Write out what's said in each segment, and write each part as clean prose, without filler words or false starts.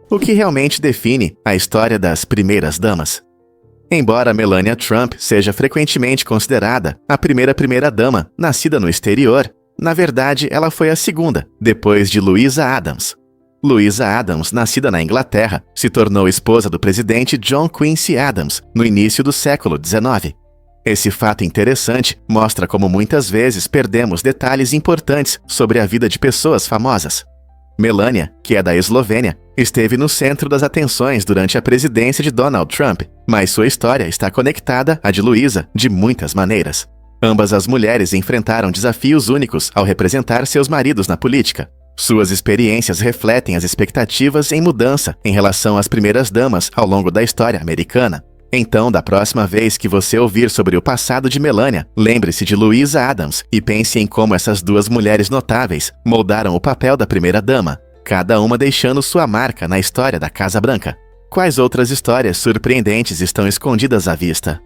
o que realmente define a história das primeiras damas. Embora Melania Trump seja frequentemente considerada a primeira-dama nascida no exterior, na verdade ela foi a segunda, depois de Louisa Adams. Louisa Adams, nascida na Inglaterra, se tornou esposa do presidente John Quincy Adams no início do século XIX. Esse fato interessante mostra como muitas vezes perdemos detalhes importantes sobre a vida de pessoas famosas. Melania, que é da Eslovênia, esteve no centro das atenções durante a presidência de Donald Trump, mas sua história está conectada à de Louisa de muitas maneiras. Ambas as mulheres enfrentaram desafios únicos ao representar seus maridos na política. Suas experiências refletem as expectativas em mudança em relação às primeiras damas ao longo da história americana. Então, da próxima vez que você ouvir sobre o passado de Melania, lembre-se de Louisa Adams e pense em como essas duas mulheres notáveis moldaram o papel da primeira-dama, cada uma deixando sua marca na história da Casa Branca. Quais outras histórias surpreendentes estão escondidas à vista?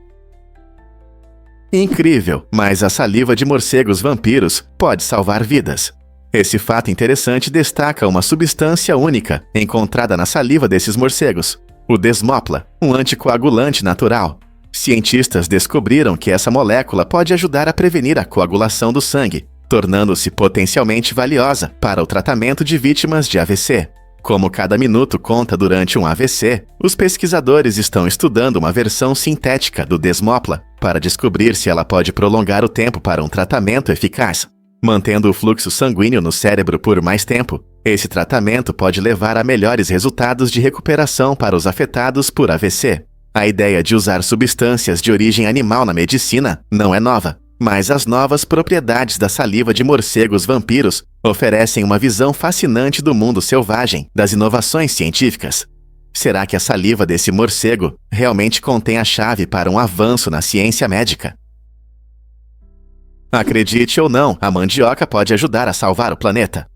Incrível, mas a saliva de morcegos vampiros pode salvar vidas. Esse fato interessante destaca uma substância única encontrada na saliva desses morcegos: o desmopla, um anticoagulante natural. Cientistas descobriram que essa molécula pode ajudar a prevenir a coagulação do sangue, tornando-se potencialmente valiosa para o tratamento de vítimas de AVC. Como cada minuto conta durante um AVC, os pesquisadores estão estudando uma versão sintética do desmopla para descobrir se ela pode prolongar o tempo para um tratamento eficaz. Mantendo o fluxo sanguíneo no cérebro por mais tempo, esse tratamento pode levar a melhores resultados de recuperação para os afetados por AVC. A ideia de usar substâncias de origem animal na medicina não é nova, mas as novas propriedades da saliva de morcegos vampiros oferecem uma visão fascinante do mundo selvagem das inovações científicas. Será que a saliva desse morcego realmente contém a chave para um avanço na ciência médica? Acredite ou não, a mandioca pode ajudar a salvar o planeta.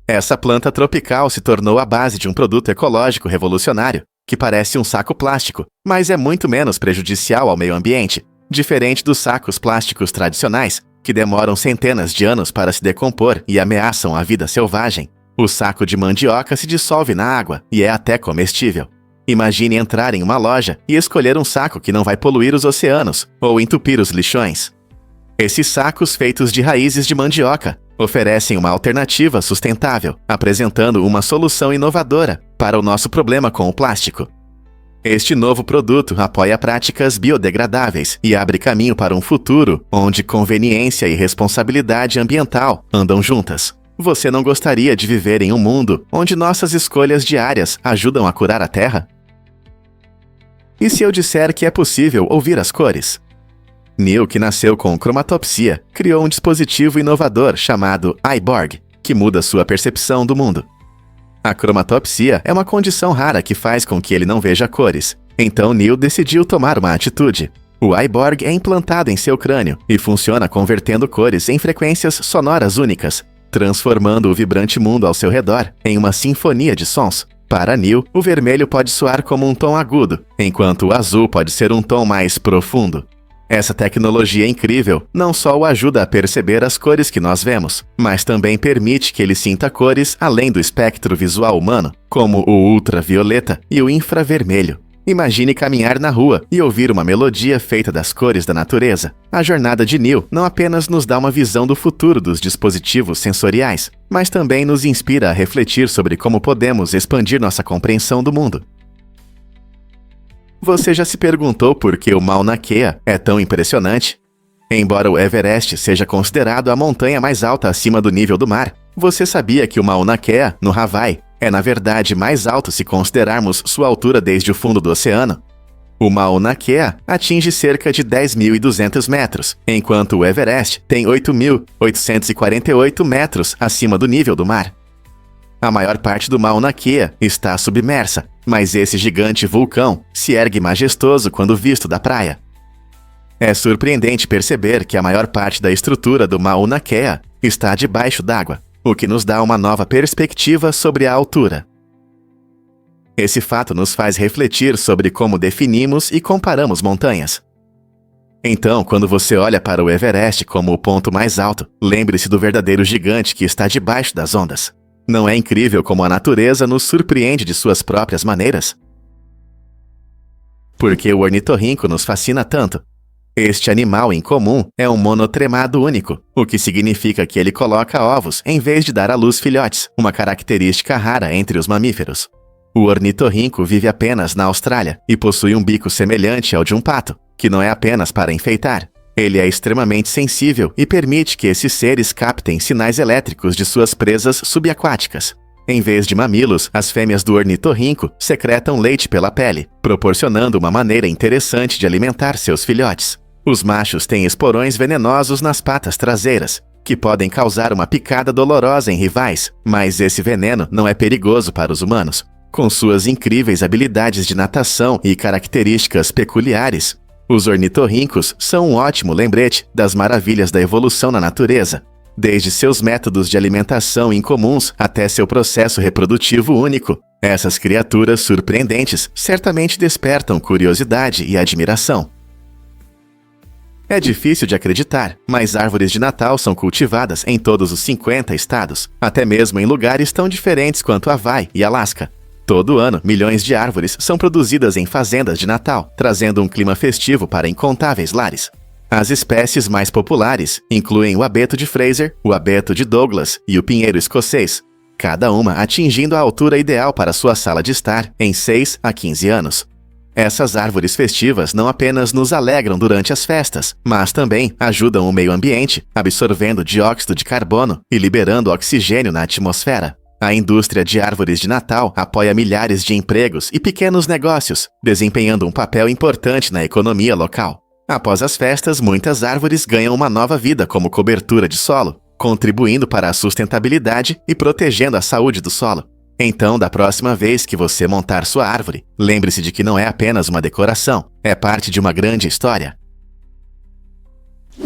Essa planta tropical se tornou a base de um produto ecológico revolucionário, que parece um saco plástico, mas é muito menos prejudicial ao meio ambiente, diferente dos sacos plásticos tradicionais, que demoram centenas de anos para se decompor e ameaçam a vida selvagem. O saco de mandioca se dissolve na água e é até comestível. Imagine entrar em uma loja e escolher um saco que não vai poluir os oceanos ou entupir os lixões. Esses sacos feitos de raízes de mandioca oferecem uma alternativa sustentável, apresentando uma solução inovadora para o nosso problema com o plástico. Este novo produto apoia práticas biodegradáveis e abre caminho para um futuro onde conveniência e responsabilidade ambiental andam juntas. Você não gostaria de viver em um mundo onde nossas escolhas diárias ajudam a curar a Terra? E se eu disser que é possível ouvir as cores? Neil, que nasceu com cromatopsia, criou um dispositivo inovador chamado iBorg, que muda sua percepção do mundo. A cromatopsia é uma condição rara que faz com que ele não veja cores. Então Neil decidiu tomar uma atitude. O iBorg é implantado em seu crânio e funciona convertendo cores em frequências sonoras únicas, transformando o vibrante mundo ao seu redor em uma sinfonia de sons. Para Neil, o vermelho pode soar como um tom agudo, enquanto o azul pode ser um tom mais profundo. Essa tecnologia incrível não só o ajuda a perceber as cores que nós vemos, mas também permite que ele sinta cores além do espectro visual humano, como o ultravioleta e o infravermelho. Imagine caminhar na rua e ouvir uma melodia feita das cores da natureza. A jornada de Neil não apenas nos dá uma visão do futuro dos dispositivos sensoriais, mas também nos inspira a refletir sobre como podemos expandir nossa compreensão do mundo. Você já se perguntou por que o Mauna Kea é tão impressionante? Embora o Everest seja considerado a montanha mais alta acima do nível do mar, você sabia que o Mauna Kea, no Hawaii, é na verdade mais alto se considerarmos sua altura desde o fundo do oceano? O Mauna Kea atinge cerca de 10.200 metros, enquanto o Everest tem 8.848 metros acima do nível do mar. A maior parte do Mauna Kea está submersa, mas esse gigante vulcão se ergue majestoso quando visto da praia. É surpreendente perceber que a maior parte da estrutura do Mauna Kea está debaixo d'água, o que nos dá uma nova perspectiva sobre a altura. Esse fato nos faz refletir sobre como definimos e comparamos montanhas. Então, quando você olha para o Everest como o ponto mais alto, lembre-se do verdadeiro gigante que está debaixo das ondas. Não é incrível como a natureza nos surpreende de suas próprias maneiras? Por que o ornitorrinco nos fascina tanto? Este animal incomum é um monotremado único, o que significa que ele coloca ovos em vez de dar à luz filhotes, uma característica rara entre os mamíferos. O ornitorrinco vive apenas na Austrália e possui um bico semelhante ao de um pato, que não é apenas para enfeitar. Ele é extremamente sensível e permite que esses seres captem sinais elétricos de suas presas subaquáticas. Em vez de mamilos, as fêmeas do ornitorrinco secretam leite pela pele, proporcionando uma maneira interessante de alimentar seus filhotes. Os machos têm esporões venenosos nas patas traseiras, que podem causar uma picada dolorosa em rivais, mas esse veneno não é perigoso para os humanos. Com suas incríveis habilidades de natação e características peculiares, os ornitorrincos são um ótimo lembrete das maravilhas da evolução na natureza. Desde seus métodos de alimentação incomuns até seu processo reprodutivo único, essas criaturas surpreendentes certamente despertam curiosidade e admiração. É difícil de acreditar, mas árvores de Natal são cultivadas em todos os 50 estados, até mesmo em lugares tão diferentes quanto Hawaii e Alasca. Todo ano, milhões de árvores são produzidas em fazendas de Natal, trazendo um clima festivo para incontáveis lares. As espécies mais populares incluem o abeto de Fraser, o abeto de Douglas e o pinheiro escocês, cada uma atingindo a altura ideal para sua sala de estar em 6 a 15 anos. Essas árvores festivas não apenas nos alegram durante as festas, mas também ajudam o meio ambiente, absorvendo dióxido de carbono e liberando oxigênio na atmosfera. A indústria de árvores de Natal apoia milhares de empregos e pequenos negócios, desempenhando um papel importante na economia local. Após as festas, muitas árvores ganham uma nova vida como cobertura de solo, contribuindo para a sustentabilidade e protegendo a saúde do solo. Então, da próxima vez que você montar sua árvore, lembre-se de que não é apenas uma decoração, é parte de uma grande história.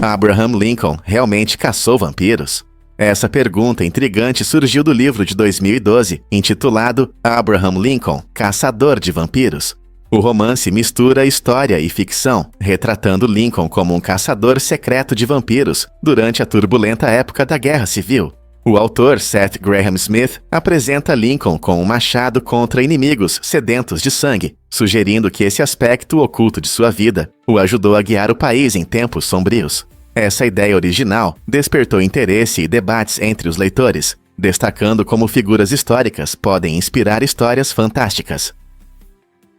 Abraham Lincoln realmente caçou vampiros? Essa pergunta intrigante surgiu do livro de 2012, intitulado Abraham Lincoln, Caçador de Vampiros. O romance mistura história e ficção, retratando Lincoln como um caçador secreto de vampiros durante a turbulenta época da Guerra Civil. O autor Seth Graham Smith apresenta Lincoln com um machado contra inimigos sedentos de sangue, sugerindo que esse aspecto oculto de sua vida o ajudou a guiar o país em tempos sombrios. Essa ideia original despertou interesse e debates entre os leitores, destacando como figuras históricas podem inspirar histórias fantásticas.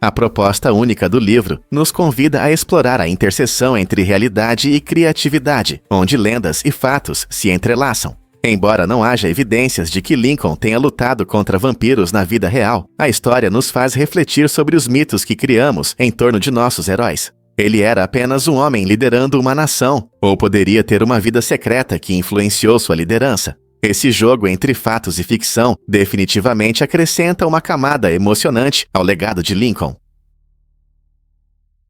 A proposta única do livro nos convida a explorar a interseção entre realidade e criatividade, onde lendas e fatos se entrelaçam. Embora não haja evidências de que Lincoln tenha lutado contra vampiros na vida real, a história nos faz refletir sobre os mitos que criamos em torno de nossos heróis. Ele era apenas um homem liderando uma nação, ou poderia ter uma vida secreta que influenciou sua liderança. Esse jogo entre fatos e ficção definitivamente acrescenta uma camada emocionante ao legado de Lincoln.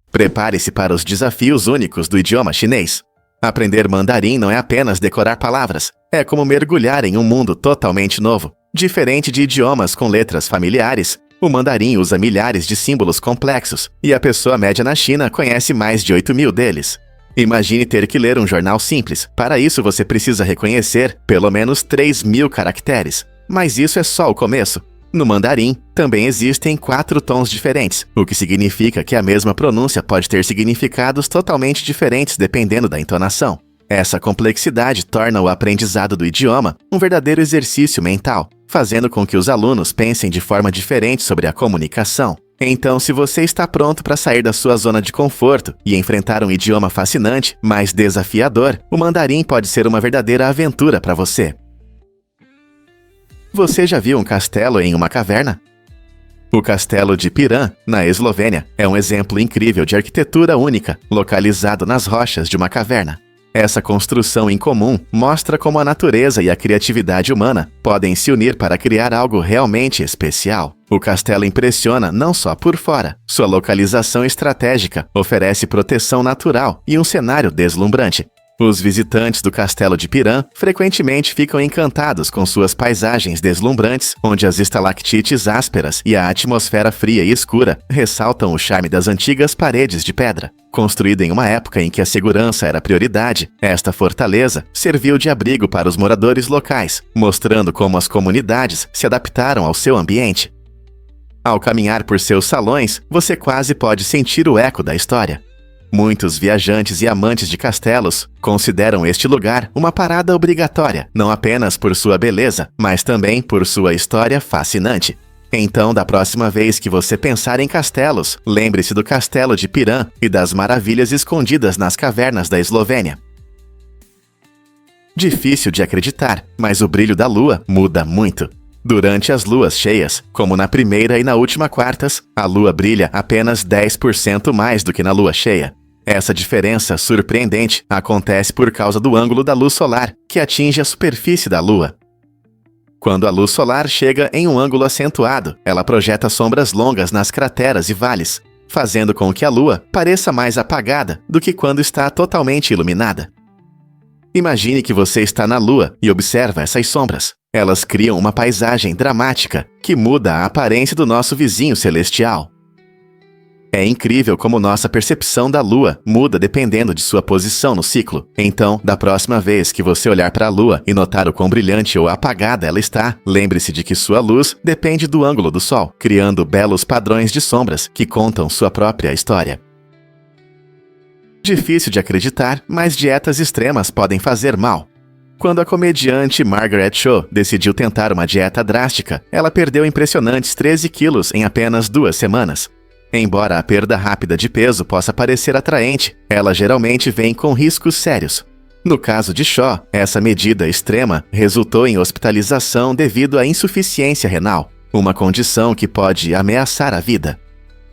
Prepare-se para os desafios únicos do idioma chinês. Aprender mandarim não é apenas decorar palavras, é como mergulhar em um mundo totalmente novo. Diferente de idiomas com letras familiares, o mandarim usa milhares de símbolos complexos, e a pessoa média na China conhece mais de 8.000 deles. Imagine ter que ler um jornal simples. Para isso você precisa reconhecer pelo menos 3.000 caracteres. Mas isso é só o começo. No mandarim, também existem 4 tons diferentes, o que significa que a mesma pronúncia pode ter significados totalmente diferentes dependendo da entonação. Essa complexidade torna o aprendizado do idioma um verdadeiro exercício mental, fazendo com que os alunos pensem de forma diferente sobre a comunicação. Então, se você está pronto para sair da sua zona de conforto e enfrentar um idioma fascinante, mas desafiador, o mandarim pode ser uma verdadeira aventura para você. Você já viu um castelo em uma caverna? O Castelo de Piran, na Eslovênia, é um exemplo incrível de arquitetura única, localizado nas rochas de uma caverna. Essa construção incomum mostra como a natureza e a criatividade humana podem se unir para criar algo realmente especial. O castelo impressiona não só por fora. Sua localização estratégica oferece proteção natural e um cenário deslumbrante. Os visitantes do Castelo de Pirã frequentemente ficam encantados com suas paisagens deslumbrantes, onde as estalactites ásperas e a atmosfera fria e escura ressaltam o charme das antigas paredes de pedra. Construída em uma época em que a segurança era prioridade, esta fortaleza serviu de abrigo para os moradores locais, mostrando como as comunidades se adaptaram ao seu ambiente. Ao caminhar por seus salões, você quase pode sentir o eco da história. Muitos viajantes e amantes de castelos consideram este lugar uma parada obrigatória, não apenas por sua beleza, mas também por sua história fascinante. Então, da próxima vez que você pensar em castelos, lembre-se do Castelo de Pirã e das maravilhas escondidas nas cavernas da Eslovênia. Difícil de acreditar, mas o brilho da lua muda muito. Durante as luas cheias, como na primeira e na última quartas, a lua brilha apenas 10% mais do que na lua cheia. Essa diferença surpreendente acontece por causa do ângulo da luz solar, que atinge a superfície da lua. Quando a luz solar chega em um ângulo acentuado, ela projeta sombras longas nas crateras e vales, fazendo com que a lua pareça mais apagada do que quando está totalmente iluminada. Imagine que você está na lua e observa essas sombras. Elas criam uma paisagem dramática que muda a aparência do nosso vizinho celestial. É incrível como nossa percepção da lua muda dependendo de sua posição no ciclo. Então, da próxima vez que você olhar para a lua e notar o quão brilhante ou apagada ela está, lembre-se de que sua luz depende do ângulo do sol, criando belos padrões de sombras que contam sua própria história. Difícil de acreditar, mas dietas extremas podem fazer mal. Quando a comediante Margaret Cho decidiu tentar uma dieta drástica, ela perdeu impressionantes 13 quilos em apenas 2 semanas. Embora a perda rápida de peso possa parecer atraente, ela geralmente vem com riscos sérios. No caso de Cho, essa medida extrema resultou em hospitalização devido à insuficiência renal, uma condição que pode ameaçar a vida.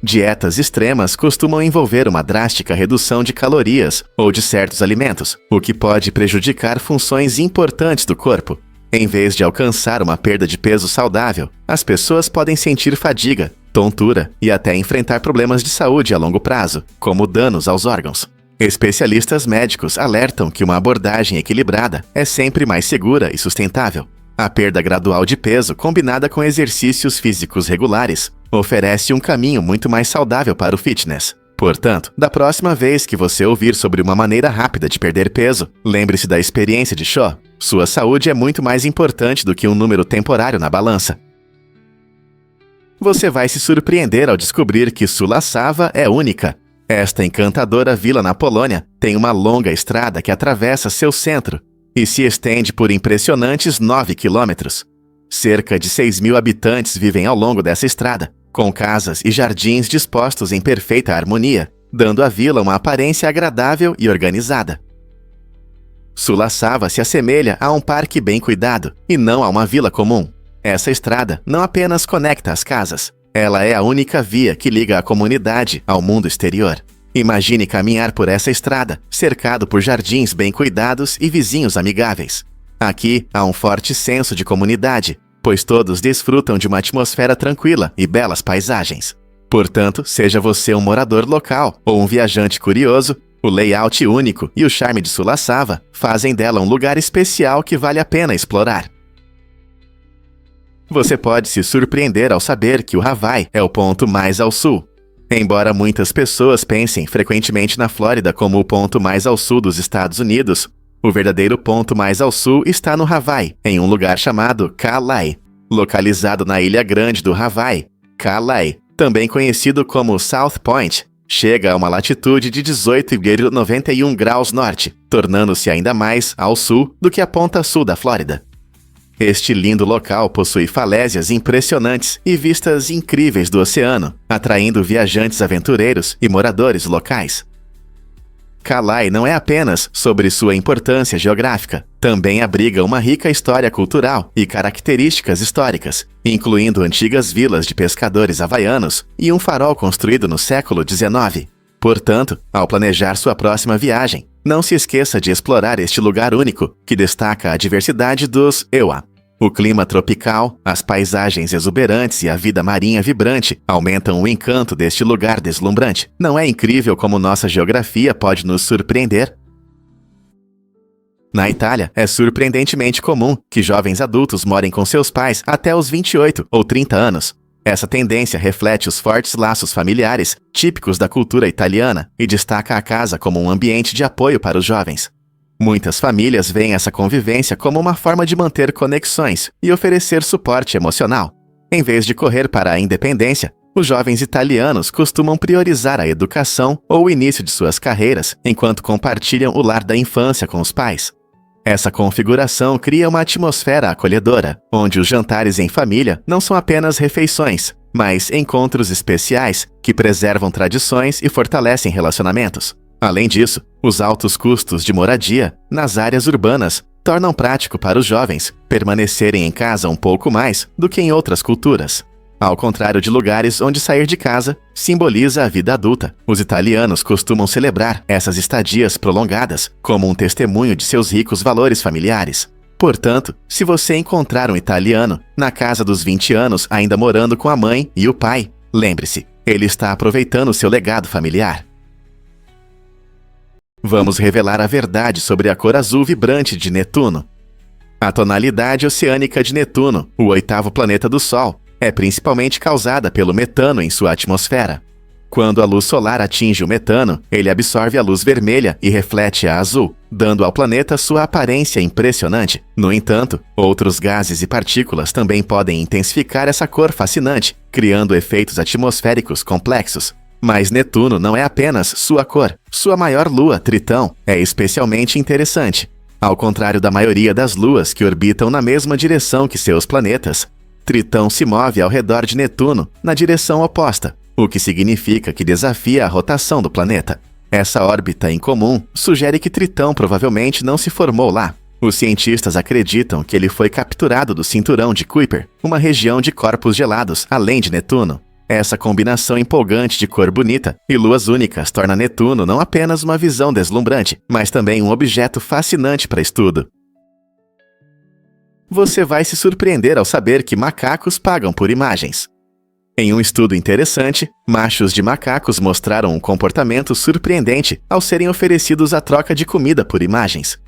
Dietas extremas costumam envolver uma drástica redução de calorias ou de certos alimentos, o que pode prejudicar funções importantes do corpo. Em vez de alcançar uma perda de peso saudável, as pessoas podem sentir fadiga, tontura e até enfrentar problemas de saúde a longo prazo, como danos aos órgãos. Especialistas médicos alertam que uma abordagem equilibrada é sempre mais segura e sustentável. A perda gradual de peso, combinada com exercícios físicos regulares, oferece um caminho muito mais saudável para o fitness. Portanto, da próxima vez que você ouvir sobre uma maneira rápida de perder peso, lembre-se da experiência de Cho. Sua saúde é muito mais importante do que um número temporário na balança. Você vai se surpreender ao descobrir que Sulasava é única. Esta encantadora vila na Polônia tem uma longa estrada que atravessa seu centro e se estende por impressionantes 9 quilômetros. Cerca de 6.000 habitantes vivem ao longo dessa estrada, com casas e jardins dispostos em perfeita harmonia, dando à vila uma aparência agradável e organizada. Sulasava se assemelha a um parque bem cuidado, e não a uma vila comum. Essa estrada não apenas conecta as casas, ela é a única via que liga a comunidade ao mundo exterior. Imagine caminhar por essa estrada, cercado por jardins bem cuidados e vizinhos amigáveis. Aqui há um forte senso de comunidade, pois todos desfrutam de uma atmosfera tranquila e belas paisagens. Portanto, seja você um morador local ou um viajante curioso, o layout único e o charme de Sulasava fazem dela um lugar especial que vale a pena explorar. Você pode se surpreender ao saber que o Havaí é o ponto mais ao sul. Embora muitas pessoas pensem frequentemente na Flórida como o ponto mais ao sul dos Estados Unidos, o verdadeiro ponto mais ao sul está no Havaí, em um lugar chamado Ka-Lae. Localizado na Ilha Grande do Havaí, Ka-Lae, também conhecido como South Point, chega a uma latitude de 18,91 graus norte, tornando-se ainda mais ao sul do que a ponta sul da Flórida. Este lindo local possui falésias impressionantes e vistas incríveis do oceano, atraindo viajantes aventureiros e moradores locais. Ka-Lae não é apenas sobre sua importância geográfica, também abriga uma rica história cultural e características históricas, incluindo antigas vilas de pescadores havaianos e um farol construído no século XIX. Portanto, ao planejar sua próxima viagem, não se esqueça de explorar este lugar único, que destaca a diversidade dos Ewa. O clima tropical, as paisagens exuberantes e a vida marinha vibrante aumentam o encanto deste lugar deslumbrante. Não é incrível como nossa geografia pode nos surpreender? Na Itália, é surpreendentemente comum que jovens adultos morem com seus pais até os 28 ou 30 anos. Essa tendência reflete os fortes laços familiares típicos da cultura italiana e destaca a casa como um ambiente de apoio para os jovens. Muitas famílias veem essa convivência como uma forma de manter conexões e oferecer suporte emocional. Em vez de correr para a independência, os jovens italianos costumam priorizar a educação ou o início de suas carreiras enquanto compartilham o lar da infância com os pais. Essa configuração cria uma atmosfera acolhedora, onde os jantares em família não são apenas refeições, mas encontros especiais que preservam tradições e fortalecem relacionamentos. Além disso, os altos custos de moradia nas áreas urbanas tornam prático para os jovens permanecerem em casa um pouco mais do que em outras culturas. Ao contrário de lugares onde sair de casa simboliza a vida adulta, os italianos costumam celebrar essas estadias prolongadas como um testemunho de seus ricos valores familiares. Portanto, se você encontrar um italiano na casa dos 20 anos ainda morando com a mãe e o pai, lembre-se, ele está aproveitando seu legado familiar. Vamos revelar a verdade sobre a cor azul vibrante de Netuno. A tonalidade oceânica de Netuno, o oitavo planeta do Sol, é principalmente causada pelo metano em sua atmosfera. Quando a luz solar atinge o metano, ele absorve a luz vermelha e reflete a azul, dando ao planeta sua aparência impressionante. No entanto, outros gases e partículas também podem intensificar essa cor fascinante, criando efeitos atmosféricos complexos. Mas Netuno não é apenas sua cor. Sua maior lua, Tritão, é especialmente interessante. Ao contrário da maioria das luas que orbitam na mesma direção que seus planetas, Tritão se move ao redor de Netuno na direção oposta, o que significa que desafia a rotação do planeta. Essa órbita incomum sugere que Tritão provavelmente não se formou lá. Os cientistas acreditam que ele foi capturado do cinturão de Kuiper, uma região de corpos gelados além de Netuno. Essa combinação empolgante de cor bonita e luas únicas torna Netuno não apenas uma visão deslumbrante, mas também um objeto fascinante para estudo. Você vai se surpreender ao saber que macacos pagam por imagens. Em um estudo interessante, machos de macacos mostraram um comportamento surpreendente ao serem oferecidos a troca de comida por imagens.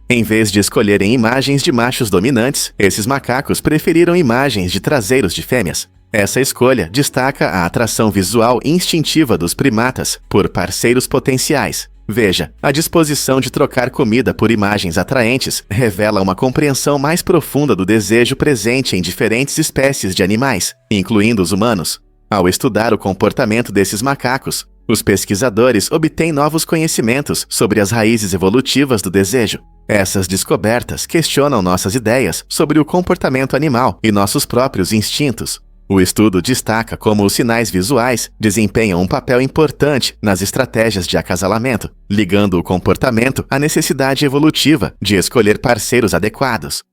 Em vez de escolherem imagens de machos dominantes, esses macacos preferiram imagens de traseiros de fêmeas. Essa escolha destaca a atração visual instintiva dos primatas por parceiros potenciais. Veja, a disposição de trocar comida por imagens atraentes revela uma compreensão mais profunda do desejo presente em diferentes espécies de animais, incluindo os humanos. Ao estudar o comportamento desses macacos, os pesquisadores obtêm novos conhecimentos sobre as raízes evolutivas do desejo. Essas descobertas questionam nossas ideias sobre o comportamento animal e nossos próprios instintos. O estudo destaca como os sinais visuais desempenham um papel importante nas estratégias de acasalamento, ligando o comportamento à necessidade evolutiva de escolher parceiros adequados.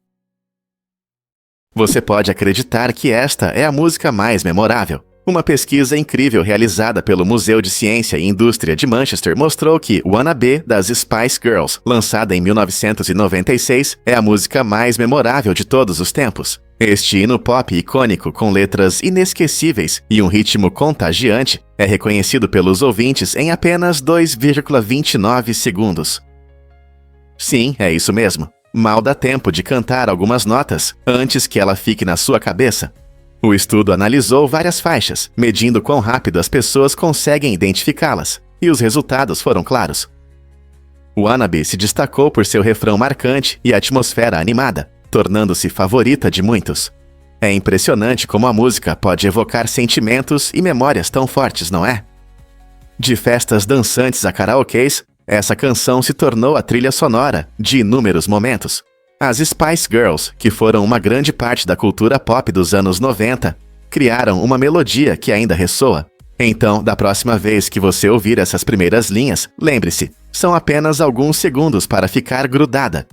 Você pode acreditar que esta é a música mais memorável. Uma pesquisa incrível realizada pelo Museu de Ciência e Indústria de Manchester mostrou que Wanna Be, das Spice Girls, lançada em 1996, é a música mais memorável de todos os tempos. Este hino pop icônico com letras inesquecíveis e um ritmo contagiante é reconhecido pelos ouvintes em apenas 2,29 segundos. Sim, é isso mesmo. Mal dá tempo de cantar algumas notas antes que ela fique na sua cabeça. O estudo analisou várias faixas, medindo quão rápido as pessoas conseguem identificá-las, e os resultados foram claros. Wanna Be se destacou por seu refrão marcante e atmosfera animada, tornando-se favorita de muitos. É impressionante como a música pode evocar sentimentos e memórias tão fortes, não é? De festas dançantes a karaokês, essa canção se tornou a trilha sonora de inúmeros momentos. As Spice Girls, que foram uma grande parte da cultura pop dos anos 90, criaram uma melodia que ainda ressoa. Então, da próxima vez que você ouvir essas primeiras linhas, lembre-se, são apenas alguns segundos para ficar grudada.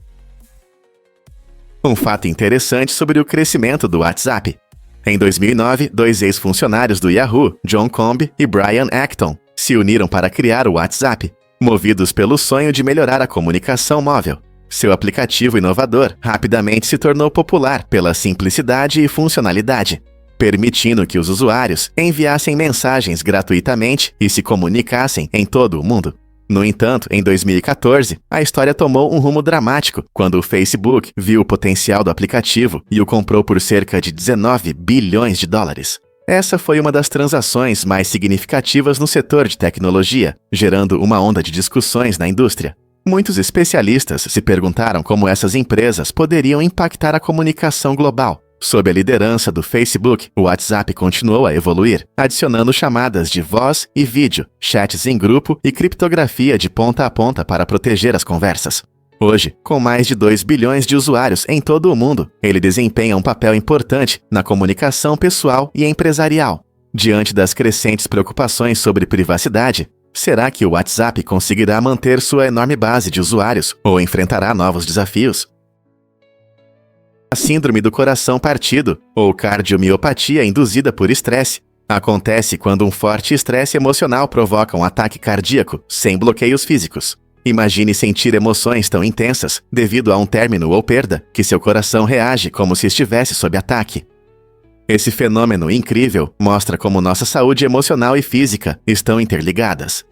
Um fato interessante sobre o crescimento do WhatsApp. Em 2009, dois ex-funcionários do Yahoo, John Combe e Brian Acton, se uniram para criar o WhatsApp, movidos pelo sonho de melhorar a comunicação móvel. Seu aplicativo inovador rapidamente se tornou popular pela simplicidade e funcionalidade, permitindo que os usuários enviassem mensagens gratuitamente e se comunicassem em todo o mundo. No entanto, em 2014, a história tomou um rumo dramático quando o Facebook viu o potencial do aplicativo e o comprou por cerca de 19 bilhões de dólares. Essa foi uma das transações mais significativas no setor de tecnologia, gerando uma onda de discussões na indústria. Muitos especialistas se perguntaram como essas empresas poderiam impactar a comunicação global. Sob a liderança do Facebook, o WhatsApp continuou a evoluir, adicionando chamadas de voz e vídeo, chats em grupo e criptografia de ponta a ponta para proteger as conversas. Hoje, com mais de 2 bilhões de usuários em todo o mundo, ele desempenha um papel importante na comunicação pessoal e empresarial. Diante das crescentes preocupações sobre privacidade, será que o WhatsApp conseguirá manter sua enorme base de usuários ou enfrentará novos desafios? A síndrome do coração partido, ou cardiomiopatia induzida por estresse, acontece quando um forte estresse emocional provoca um ataque cardíaco, sem bloqueios físicos. Imagine sentir emoções tão intensas, devido a um término ou perda, que seu coração reage como se estivesse sob ataque. Esse fenômeno incrível mostra como nossa saúde emocional e física estão interligadas.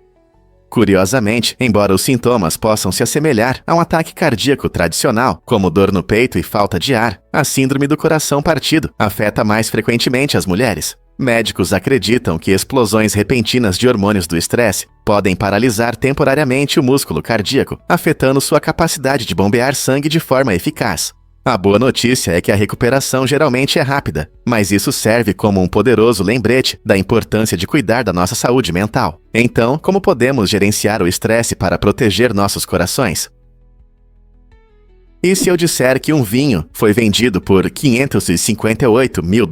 Curiosamente, embora os sintomas possam se assemelhar a um ataque cardíaco tradicional, como dor no peito e falta de ar, a síndrome do coração partido afeta mais frequentemente as mulheres. Médicos acreditam que explosões repentinas de hormônios do estresse podem paralisar temporariamente o músculo cardíaco, afetando sua capacidade de bombear sangue de forma eficaz. A boa notícia é que a recuperação geralmente é rápida, mas isso serve como um poderoso lembrete da importância de cuidar da nossa saúde mental. Então, como podemos gerenciar o estresse para proteger nossos corações? E se eu disser que um vinho foi vendido por $558 mil?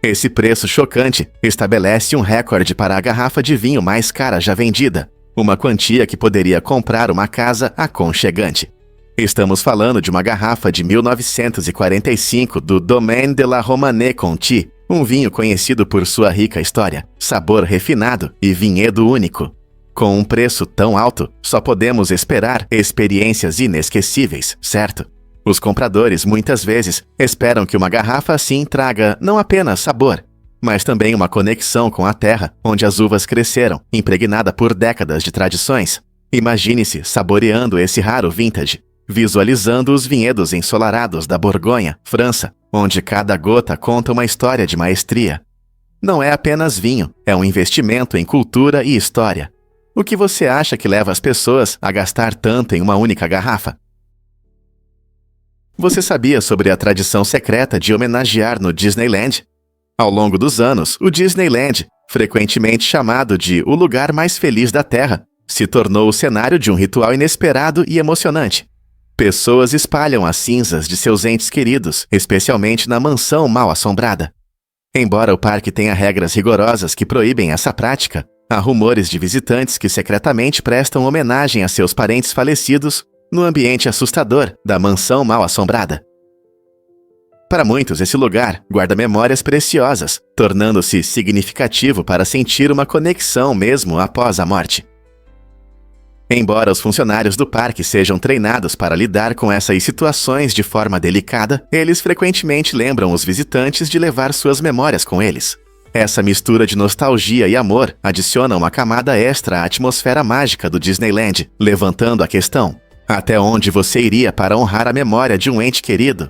Esse preço chocante estabelece um recorde para a garrafa de vinho mais cara já vendida, uma quantia que poderia comprar uma casa aconchegante. Estamos falando de uma garrafa de 1945 do Domaine de la Romanée Conti, um vinho conhecido por sua rica história, sabor refinado e vinhedo único. Com um preço tão alto, só podemos esperar experiências inesquecíveis, certo? Os compradores muitas vezes esperam que uma garrafa assim traga não apenas sabor, mas também uma conexão com a terra onde as uvas cresceram, impregnada por décadas de tradições. Imagine-se saboreando esse raro vintage, visualizando os vinhedos ensolarados da Borgonha, França, onde cada gota conta uma história de maestria. Não é apenas vinho, é um investimento em cultura e história. O que você acha que leva as pessoas a gastar tanto em uma única garrafa? Você sabia sobre a tradição secreta de homenagear no Disneyland? Ao longo dos anos, o Disneyland, frequentemente chamado de o lugar mais feliz da Terra, se tornou o cenário de um ritual inesperado e emocionante. Pessoas espalham as cinzas de seus entes queridos, especialmente na mansão mal-assombrada. Embora o parque tenha regras rigorosas que proíbem essa prática, há rumores de visitantes que secretamente prestam homenagem a seus parentes falecidos no ambiente assustador da mansão mal-assombrada. Para muitos, esse lugar guarda memórias preciosas, tornando-se significativo para sentir uma conexão mesmo após a morte. Embora os funcionários do parque sejam treinados para lidar com essas situações de forma delicada, eles frequentemente lembram os visitantes de levar suas memórias com eles. Essa mistura de nostalgia e amor adiciona uma camada extra à atmosfera mágica do Disneyland, levantando a questão: até onde você iria para honrar a memória de um ente querido?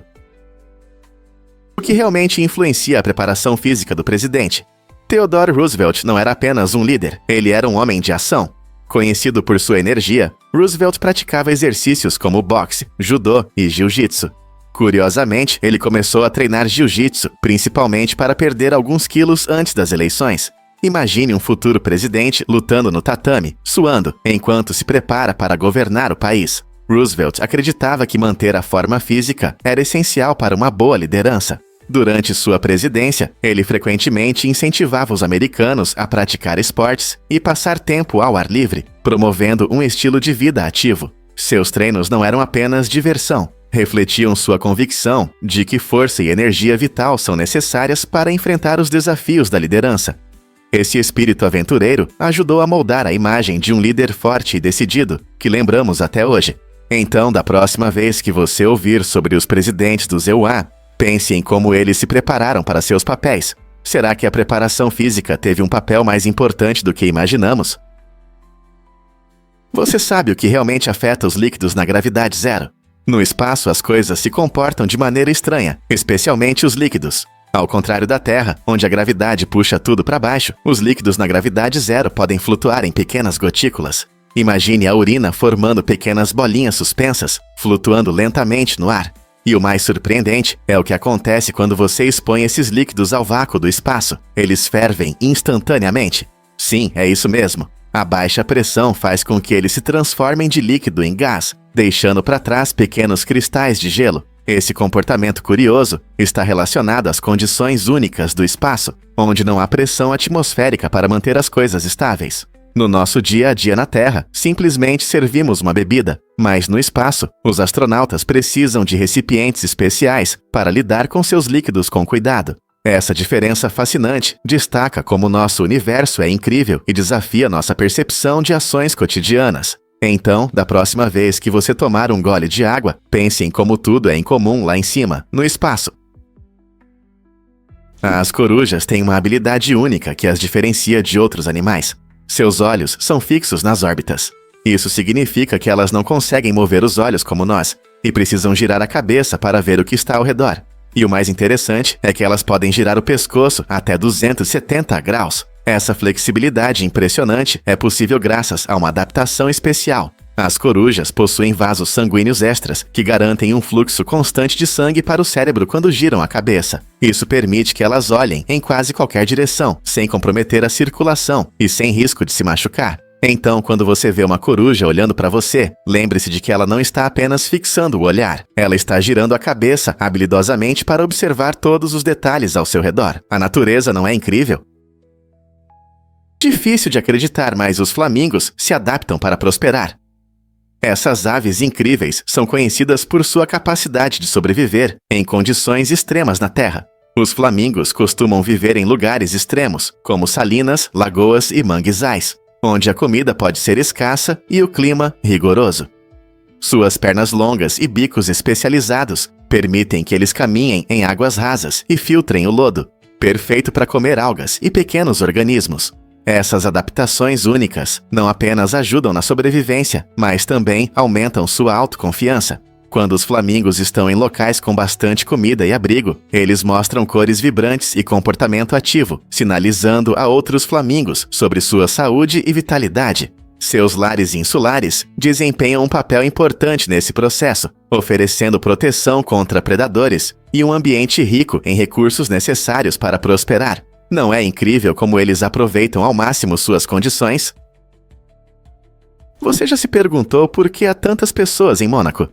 O que realmente influencia a preparação física do presidente? Theodore Roosevelt não era apenas um líder, ele era um homem de ação. Conhecido por sua energia, Roosevelt praticava exercícios como boxe, judô e jiu-jitsu. Curiosamente, ele começou a treinar jiu-jitsu, principalmente para perder alguns quilos antes das eleições. Imagine um futuro presidente lutando no tatame, suando, enquanto se prepara para governar o país. Roosevelt acreditava que manter a forma física era essencial para uma boa liderança. Durante sua presidência, ele frequentemente incentivava os americanos a praticar esportes e passar tempo ao ar livre, promovendo um estilo de vida ativo. Seus treinos não eram apenas diversão, refletiam sua convicção de que força e energia vital são necessárias para enfrentar os desafios da liderança. Esse espírito aventureiro ajudou a moldar a imagem de um líder forte e decidido, que lembramos até hoje. Então, da próxima vez que você ouvir sobre os presidentes dos EUA, pense em como eles se prepararam para seus papéis. Será que a preparação física teve um papel mais importante do que imaginamos? Você sabe o que realmente afeta os líquidos na gravidade zero? No espaço, as coisas se comportam de maneira estranha, especialmente os líquidos. Ao contrário da Terra, onde a gravidade puxa tudo para baixo, os líquidos na gravidade zero podem flutuar em pequenas gotículas. Imagine a urina formando pequenas bolinhas suspensas, flutuando lentamente no ar. E o mais surpreendente é o que acontece quando você expõe esses líquidos ao vácuo do espaço. Eles fervem instantaneamente. Sim, é isso mesmo. A baixa pressão faz com que eles se transformem de líquido em gás, deixando para trás pequenos cristais de gelo. Esse comportamento curioso está relacionado às condições únicas do espaço, onde não há pressão atmosférica para manter as coisas estáveis. No nosso dia a dia na Terra, simplesmente servimos uma bebida, mas no espaço, os astronautas precisam de recipientes especiais para lidar com seus líquidos com cuidado. Essa diferença fascinante destaca como nosso universo é incrível e desafia nossa percepção de ações cotidianas. Então, da próxima vez que você tomar um gole de água, pense em como tudo é incomum lá em cima, no espaço. As corujas têm uma habilidade única que as diferencia de outros animais. Seus olhos são fixos nas órbitas. Isso significa que elas não conseguem mover os olhos como nós, e precisam girar a cabeça para ver o que está ao redor. E o mais interessante é que elas podem girar o pescoço até 270 graus. Essa flexibilidade impressionante é possível graças a uma adaptação especial. As corujas possuem vasos sanguíneos extras que garantem um fluxo constante de sangue para o cérebro quando giram a cabeça. Isso permite que elas olhem em quase qualquer direção, sem comprometer a circulação e sem risco de se machucar. Então, quando você vê uma coruja olhando para você, lembre-se de que ela não está apenas fixando o olhar. Ela está girando a cabeça habilidosamente para observar todos os detalhes ao seu redor. A natureza não é incrível? Difícil de acreditar, mas os flamingos se adaptam para prosperar. Essas aves incríveis são conhecidas por sua capacidade de sobreviver em condições extremas na Terra. Os flamingos costumam viver em lugares extremos, como salinas, lagoas e manguezais, onde a comida pode ser escassa e o clima rigoroso. Suas pernas longas e bicos especializados permitem que eles caminhem em águas rasas e filtrem o lodo, perfeito para comer algas e pequenos organismos. Essas adaptações únicas não apenas ajudam na sobrevivência, mas também aumentam sua autoconfiança. Quando os flamingos estão em locais com bastante comida e abrigo, eles mostram cores vibrantes e comportamento ativo, sinalizando a outros flamingos sobre sua saúde e vitalidade. Seus lares insulares desempenham um papel importante nesse processo, oferecendo proteção contra predadores e um ambiente rico em recursos necessários para prosperar. Não é incrível como eles aproveitam ao máximo suas condições? Você já se perguntou por que há tantas pessoas em Mônaco?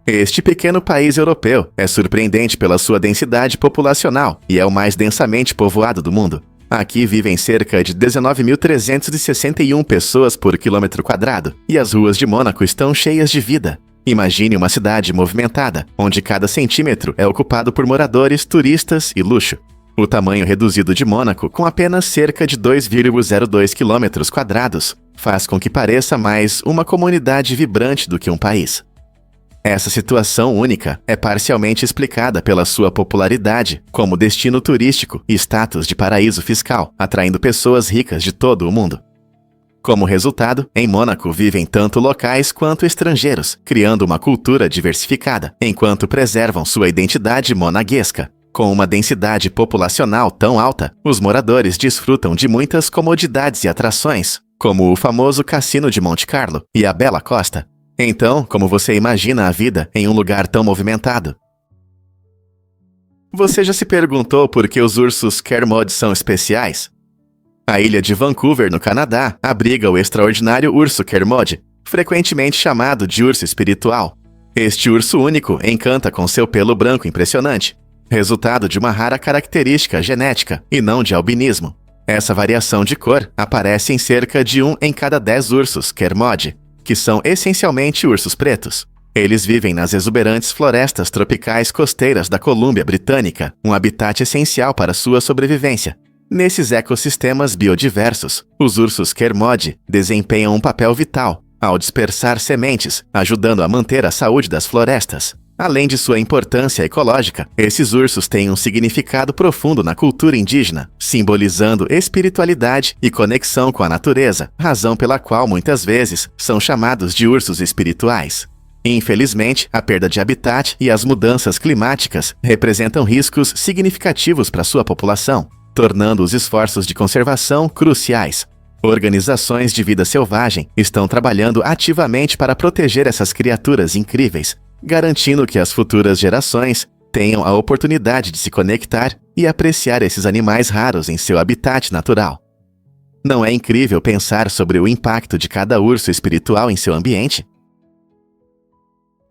Este pequeno país europeu é surpreendente pela sua densidade populacional e é o mais densamente povoado do mundo. Aqui vivem cerca de 19.361 pessoas por quilômetro quadrado e as ruas de Mônaco estão cheias de vida. Imagine uma cidade movimentada, onde cada centímetro é ocupado por moradores, turistas e luxo. O tamanho reduzido de Mônaco, com apenas cerca de 2,02 quilômetros quadrados, faz com que pareça mais uma comunidade vibrante do que um país. Essa situação única é parcialmente explicada pela sua popularidade como destino turístico e status de paraíso fiscal, atraindo pessoas ricas de todo o mundo. Como resultado, em Mônaco vivem tanto locais quanto estrangeiros, criando uma cultura diversificada, enquanto preservam sua identidade monegasca. Com uma densidade populacional tão alta, os moradores desfrutam de muitas comodidades e atrações, como o famoso Cassino de Monte Carlo e a Bela Costa. Então, como você imagina a vida em um lugar tão movimentado? Você já se perguntou por que os ursos Kermode são especiais? A ilha de Vancouver, no Canadá, abriga o extraordinário urso Kermode, frequentemente chamado de urso espiritual. Este urso único encanta com seu pelo branco impressionante, resultado de uma rara característica genética e não de albinismo. Essa variação de cor aparece em cerca de 1 em cada 10 ursos Kermode, que são essencialmente ursos pretos. Eles vivem nas exuberantes florestas tropicais costeiras da Colômbia Britânica, um habitat essencial para sua sobrevivência. Nesses ecossistemas biodiversos, os ursos Kermode desempenham um papel vital ao dispersar sementes, ajudando a manter a saúde das florestas. Além de sua importância ecológica, esses ursos têm um significado profundo na cultura indígena, simbolizando espiritualidade e conexão com a natureza, razão pela qual muitas vezes são chamados de ursos espirituais. Infelizmente, a perda de habitat e as mudanças climáticas representam riscos significativos para sua população, tornando os esforços de conservação cruciais. Organizações de vida selvagem estão trabalhando ativamente para proteger essas criaturas incríveis, garantindo que as futuras gerações tenham a oportunidade de se conectar e apreciar esses animais raros em seu habitat natural. Não é incrível pensar sobre o impacto de cada urso espiritual em seu ambiente?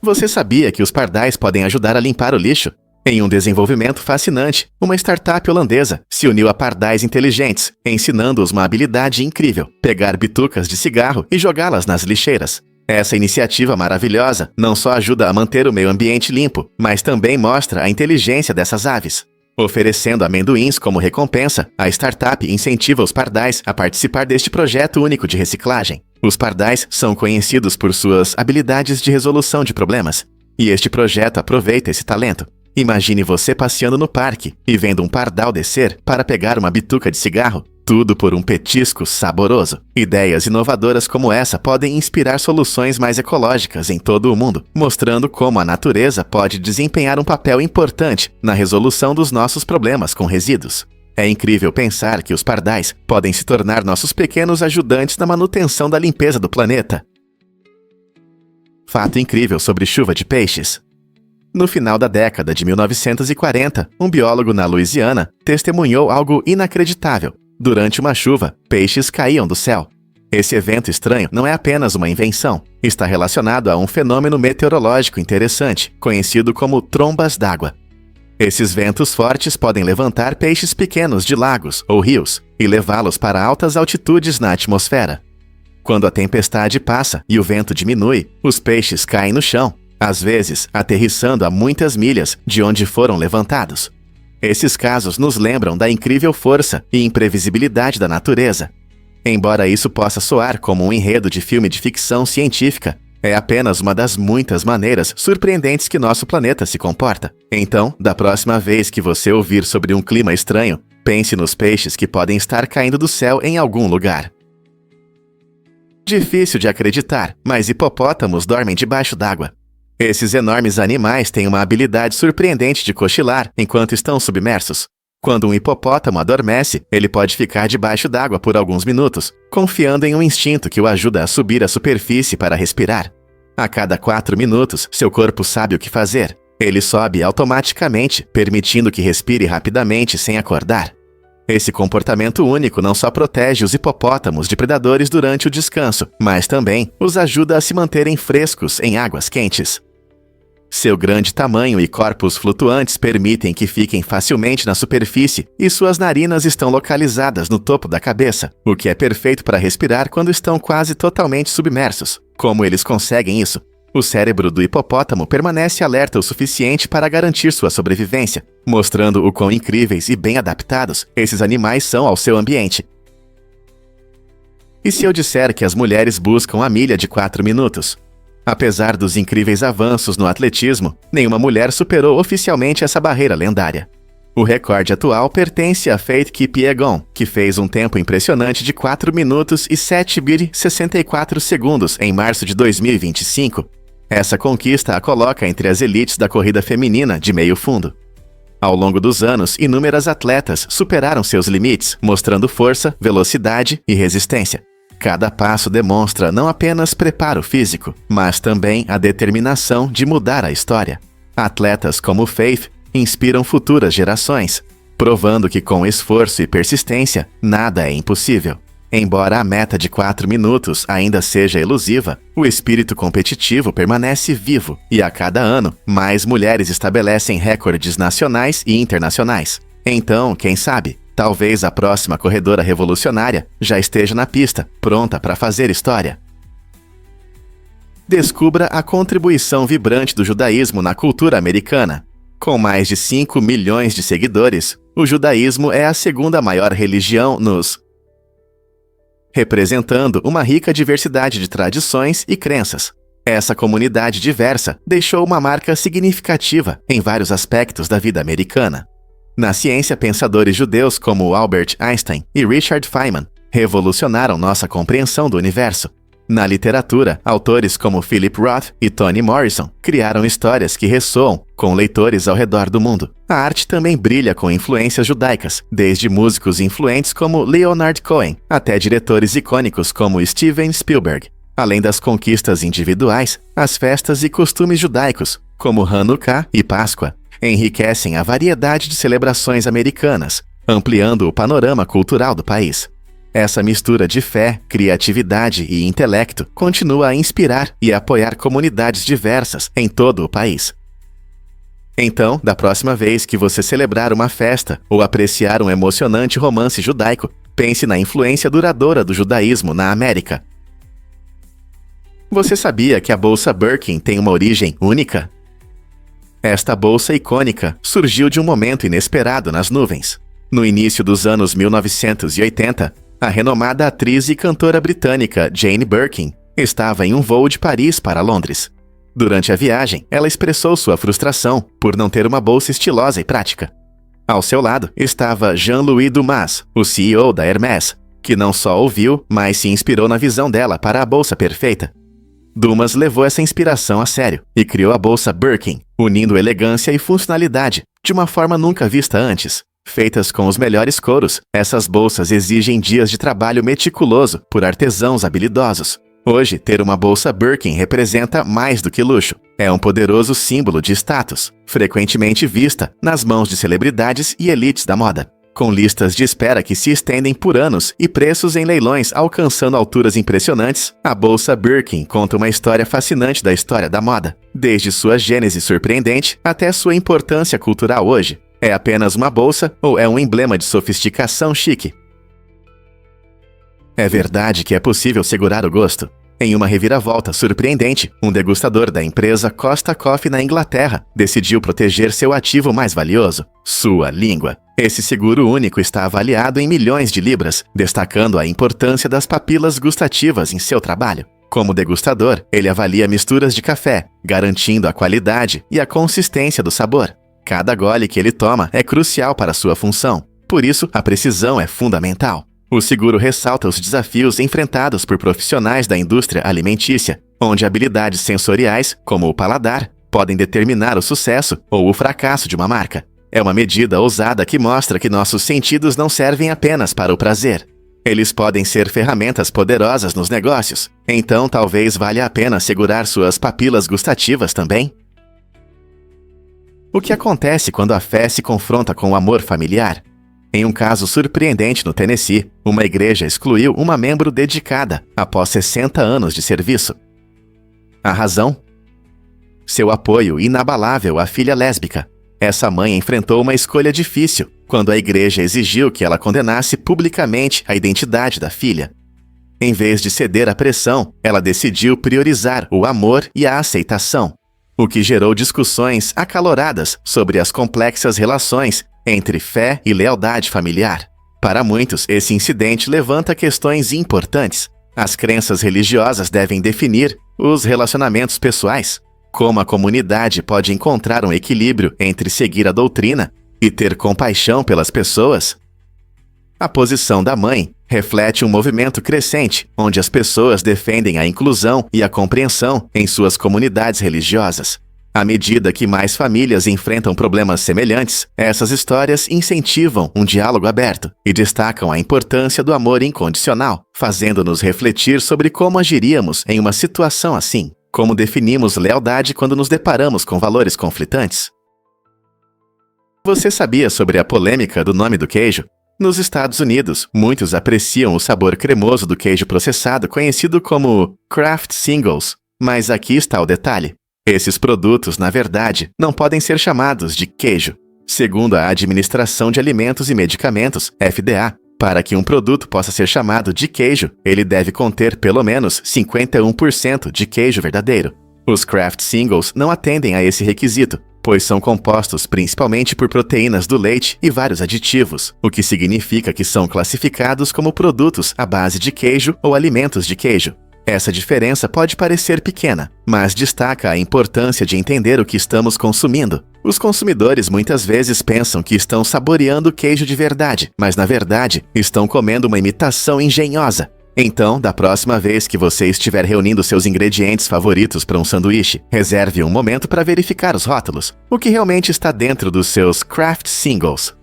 Você sabia que os pardais podem ajudar a limpar o lixo? Em um desenvolvimento fascinante, uma startup holandesa se uniu a pardais inteligentes, ensinando-os uma habilidade incrível: pegar bitucas de cigarro e jogá-las nas lixeiras. Essa iniciativa maravilhosa não só ajuda a manter o meio ambiente limpo, mas também mostra a inteligência dessas aves. Oferecendo amendoins como recompensa, a startup incentiva os pardais a participar deste projeto único de reciclagem. Os pardais são conhecidos por suas habilidades de resolução de problemas, e este projeto aproveita esse talento. Imagine você passeando no parque e vendo um pardal descer para pegar uma bituca de cigarro, tudo por um petisco saboroso. Ideias inovadoras como essa podem inspirar soluções mais ecológicas em todo o mundo, mostrando como a natureza pode desempenhar um papel importante na resolução dos nossos problemas com resíduos. É incrível pensar que os pardais podem se tornar nossos pequenos ajudantes na manutenção da limpeza do planeta. Fato incrível sobre chuva de peixes. No final da década de 1940, um biólogo na Louisiana testemunhou algo inacreditável. Durante uma chuva, peixes caíam do céu. Esse evento estranho não é apenas uma invenção. Está relacionado a um fenômeno meteorológico interessante, conhecido como trombas d'água. Esses ventos fortes podem levantar peixes pequenos de lagos ou rios e levá-los para altas altitudes na atmosfera. Quando a tempestade passa e o vento diminui, os peixes caem no chão, às vezes aterrissando a muitas milhas de onde foram levantados. Esses casos nos lembram da incrível força e imprevisibilidade da natureza. Embora isso possa soar como um enredo de filme de ficção científica, é apenas uma das muitas maneiras surpreendentes que nosso planeta se comporta. Então, da próxima vez que você ouvir sobre um clima estranho, pense nos peixes que podem estar caindo do céu em algum lugar. Difícil de acreditar, mas hipopótamos dormem debaixo d'água. Esses enormes animais têm uma habilidade surpreendente de cochilar enquanto estão submersos. Quando um hipopótamo adormece, ele pode ficar debaixo d'água por alguns minutos, confiando em um instinto que o ajuda a subir à superfície para respirar. A cada 4 minutos, seu corpo sabe o que fazer. Ele sobe automaticamente, permitindo que respire rapidamente sem acordar. Esse comportamento único não só protege os hipopótamos de predadores durante o descanso, mas também os ajuda a se manterem frescos em águas quentes. Seu grande tamanho e corpos flutuantes permitem que fiquem facilmente na superfície e suas narinas estão localizadas no topo da cabeça, o que é perfeito para respirar quando estão quase totalmente submersos. Como eles conseguem isso? O cérebro do hipopótamo permanece alerta o suficiente para garantir sua sobrevivência, mostrando o quão incríveis e bem adaptados esses animais são ao seu ambiente. E se eu disser que as mulheres buscam a milha de 4 minutos? Apesar dos incríveis avanços no atletismo, nenhuma mulher superou oficialmente essa barreira lendária. O recorde atual pertence a Faith Kipyegon, que fez um tempo impressionante de 4 minutos e 7,64 segundos em março de 2025. Essa conquista a coloca entre as elites da corrida feminina de meio fundo. Ao longo dos anos, inúmeras atletas superaram seus limites, mostrando força, velocidade e resistência. Cada passo demonstra não apenas preparo físico, mas também a determinação de mudar a história. Atletas como Faith inspiram futuras gerações, provando que com esforço e persistência, nada é impossível. Embora a meta de 4 minutos ainda seja elusiva, o espírito competitivo permanece vivo e a cada ano, mais mulheres estabelecem recordes nacionais e internacionais. Então, quem sabe, talvez a próxima corredora revolucionária já esteja na pista, pronta para fazer história. Descubra a contribuição vibrante do judaísmo na cultura americana. Com mais de 5 milhões de seguidores, o judaísmo é a segunda maior religião representando uma rica diversidade de tradições e crenças. Essa comunidade diversa deixou uma marca significativa em vários aspectos da vida americana. Na ciência, pensadores judeus como Albert Einstein e Richard Feynman revolucionaram nossa compreensão do universo. Na literatura, autores como Philip Roth e Toni Morrison criaram histórias que ressoam com leitores ao redor do mundo. A arte também brilha com influências judaicas, desde músicos influentes como Leonard Cohen até diretores icônicos como Steven Spielberg. Além das conquistas individuais, as festas e costumes judaicos, como Hanukkah e Páscoa, enriquecem a variedade de celebrações americanas, ampliando o panorama cultural do país. Essa mistura de fé, criatividade e intelecto continua a inspirar e a apoiar comunidades diversas em todo o país. Então, da próxima vez que você celebrar uma festa ou apreciar um emocionante romance judaico, pense na influência duradoura do judaísmo na América. Você sabia que a bolsa Birkin tem uma origem única? Esta bolsa icônica surgiu de um momento inesperado nas nuvens. No início dos anos 1980, a renomada atriz e cantora britânica Jane Birkin estava em um voo de Paris para Londres. Durante a viagem, ela expressou sua frustração por não ter uma bolsa estilosa e prática. Ao seu lado estava Jean-Louis Dumas, o CEO da Hermès, que não só ouviu, mas se inspirou na visão dela para a bolsa perfeita. Dumas levou essa inspiração a sério e criou a bolsa Birkin, unindo elegância e funcionalidade de uma forma nunca vista antes. Feitas com os melhores couros, essas bolsas exigem dias de trabalho meticuloso por artesãos habilidosos. Hoje, ter uma bolsa Birkin representa mais do que luxo. É um poderoso símbolo de status, frequentemente vista nas mãos de celebridades e elites da moda. Com listas de espera que se estendem por anos e preços em leilões alcançando alturas impressionantes, a bolsa Birkin conta uma história fascinante da história da moda, desde sua gênese surpreendente até sua importância cultural hoje. É apenas uma bolsa ou é um emblema de sofisticação chique? É verdade que é possível segurar o gosto. Em uma reviravolta surpreendente, um degustador da empresa Costa Coffee na Inglaterra decidiu proteger seu ativo mais valioso, sua língua. Esse seguro único está avaliado em milhões de libras, destacando a importância das papilas gustativas em seu trabalho. Como degustador, ele avalia misturas de café, garantindo a qualidade e a consistência do sabor. Cada gole que ele toma é crucial para sua função, por isso a precisão é fundamental. O seguro ressalta os desafios enfrentados por profissionais da indústria alimentícia, onde habilidades sensoriais, como o paladar, podem determinar o sucesso ou o fracasso de uma marca. É uma medida ousada que mostra que nossos sentidos não servem apenas para o prazer. Eles podem ser ferramentas poderosas nos negócios, então talvez valha a pena segurar suas papilas gustativas também. O que acontece quando a fé se confronta com o amor familiar? Em um caso surpreendente no Tennessee, uma igreja excluiu uma membro dedicada após 60 anos de serviço. A razão? Seu apoio inabalável à filha lésbica. Essa mãe enfrentou uma escolha difícil quando a igreja exigiu que ela condenasse publicamente a identidade da filha. Em vez de ceder à pressão, ela decidiu priorizar o amor e a aceitação, o que gerou discussões acaloradas sobre as complexas relações entre fé e lealdade familiar. Para muitos, esse incidente levanta questões importantes. As crenças religiosas devem definir os relacionamentos pessoais. Como a comunidade pode encontrar um equilíbrio entre seguir a doutrina e ter compaixão pelas pessoas? A posição da mãe reflete um movimento crescente, onde as pessoas defendem a inclusão e a compreensão em suas comunidades religiosas. À medida que mais famílias enfrentam problemas semelhantes, essas histórias incentivam um diálogo aberto e destacam a importância do amor incondicional, fazendo-nos refletir sobre como agiríamos em uma situação assim. Como definimos lealdade quando nos deparamos com valores conflitantes? Você sabia sobre a polêmica do nome do queijo? Nos Estados Unidos, muitos apreciam o sabor cremoso do queijo processado conhecido como Kraft Singles, mas aqui está o detalhe. Esses produtos, na verdade, não podem ser chamados de queijo. Segundo a Administração de Alimentos e Medicamentos, FDA, para que um produto possa ser chamado de queijo, ele deve conter pelo menos 51% de queijo verdadeiro. Os Kraft Singles não atendem a esse requisito, pois são compostos principalmente por proteínas do leite e vários aditivos, o que significa que são classificados como produtos à base de queijo ou alimentos de queijo. Essa diferença pode parecer pequena, mas destaca a importância de entender o que estamos consumindo. Os consumidores muitas vezes pensam que estão saboreando queijo de verdade, mas na verdade estão comendo uma imitação engenhosa. Então, da próxima vez que você estiver reunindo seus ingredientes favoritos para um sanduíche, reserve um momento para verificar os rótulos, o que realmente está dentro dos seus Kraft Singles.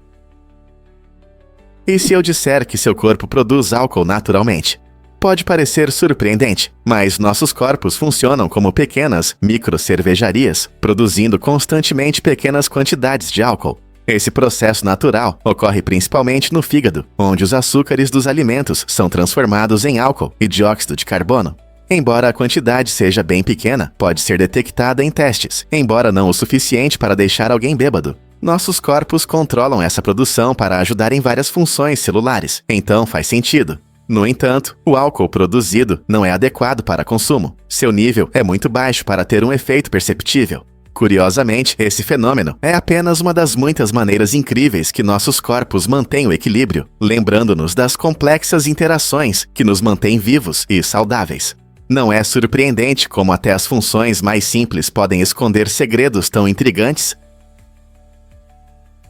E se eu disser que seu corpo produz álcool naturalmente? Pode parecer surpreendente, mas nossos corpos funcionam como pequenas microcervejarias, produzindo constantemente pequenas quantidades de álcool. Esse processo natural ocorre principalmente no fígado, onde os açúcares dos alimentos são transformados em álcool e dióxido de carbono. Embora a quantidade seja bem pequena, pode ser detectada em testes, embora não o suficiente para deixar alguém bêbado. Nossos corpos controlam essa produção para ajudar em várias funções celulares, então faz sentido. No entanto, o álcool produzido não é adequado para consumo. Seu nível é muito baixo para ter um efeito perceptível. Curiosamente, esse fenômeno é apenas uma das muitas maneiras incríveis que nossos corpos mantêm o equilíbrio, lembrando-nos das complexas interações que nos mantêm vivos e saudáveis. Não é surpreendente como até as funções mais simples podem esconder segredos tão intrigantes?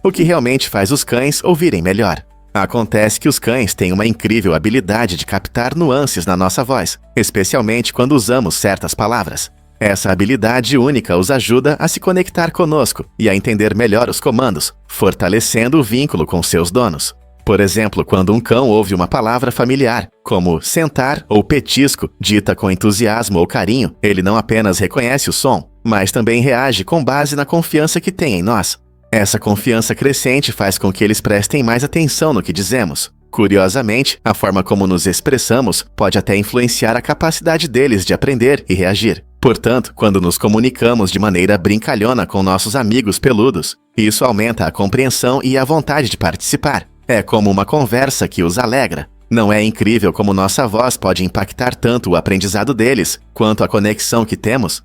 O que realmente faz os cães ouvirem melhor? Acontece que os cães têm uma incrível habilidade de captar nuances na nossa voz, especialmente quando usamos certas palavras. Essa habilidade única os ajuda a se conectar conosco e a entender melhor os comandos, fortalecendo o vínculo com seus donos. Por exemplo, quando um cão ouve uma palavra familiar, como sentar ou petisco, dita com entusiasmo ou carinho, ele não apenas reconhece o som, mas também reage com base na confiança que tem em nós. Essa confiança crescente faz com que eles prestem mais atenção no que dizemos. Curiosamente, a forma como nos expressamos pode até influenciar a capacidade deles de aprender e reagir. Portanto, quando nos comunicamos de maneira brincalhona com nossos amigos peludos, isso aumenta a compreensão e a vontade de participar. É como uma conversa que os alegra. Não é incrível como nossa voz pode impactar tanto o aprendizado deles, quanto a conexão que temos?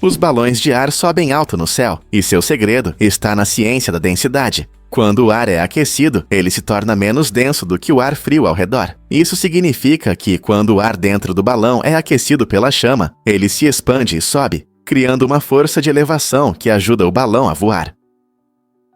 Os balões de ar sobem alto no céu, e seu segredo está na ciência da densidade. Quando o ar é aquecido, ele se torna menos denso do que o ar frio ao redor. Isso significa que, quando o ar dentro do balão é aquecido pela chama, ele se expande e sobe, criando uma força de elevação que ajuda o balão a voar.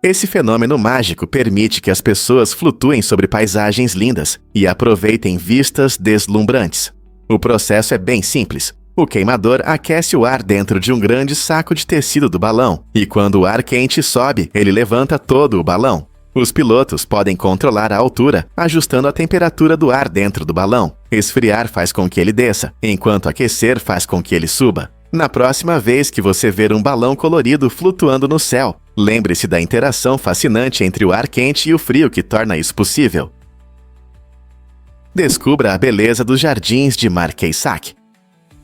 Esse fenômeno mágico permite que as pessoas flutuem sobre paisagens lindas e aproveitem vistas deslumbrantes. O processo é bem simples. O queimador aquece o ar dentro de um grande saco de tecido do balão, e quando o ar quente sobe, ele levanta todo o balão. Os pilotos podem controlar a altura, ajustando a temperatura do ar dentro do balão. Esfriar faz com que ele desça, enquanto aquecer faz com que ele suba. Na próxima vez que você ver um balão colorido flutuando no céu, lembre-se da interação fascinante entre o ar quente e o frio que torna isso possível. Descubra a beleza dos jardins de Marqueysac.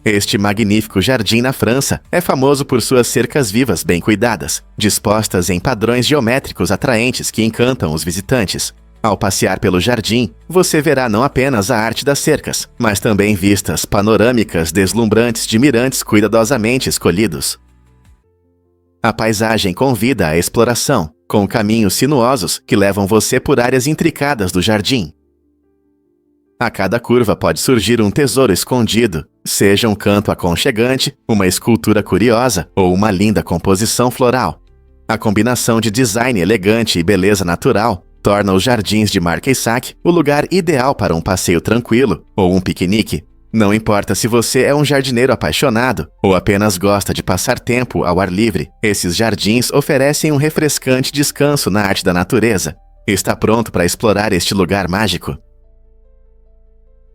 Este magnífico jardim na França é famoso por suas cercas vivas bem cuidadas, dispostas em padrões geométricos atraentes que encantam os visitantes. Ao passear pelo jardim, você verá não apenas a arte das cercas, mas também vistas panorâmicas deslumbrantes de mirantes cuidadosamente escolhidos. A paisagem convida à exploração, com caminhos sinuosos que levam você por áreas intricadas do jardim. A cada curva pode surgir um tesouro escondido, seja um canto aconchegante, uma escultura curiosa ou uma linda composição floral. A combinação de design elegante e beleza natural torna os jardins de Marqueysac o lugar ideal para um passeio tranquilo ou um piquenique. Não importa se você é um jardineiro apaixonado ou apenas gosta de passar tempo ao ar livre, esses jardins oferecem um refrescante descanso na arte da natureza. Está pronto para explorar este lugar mágico?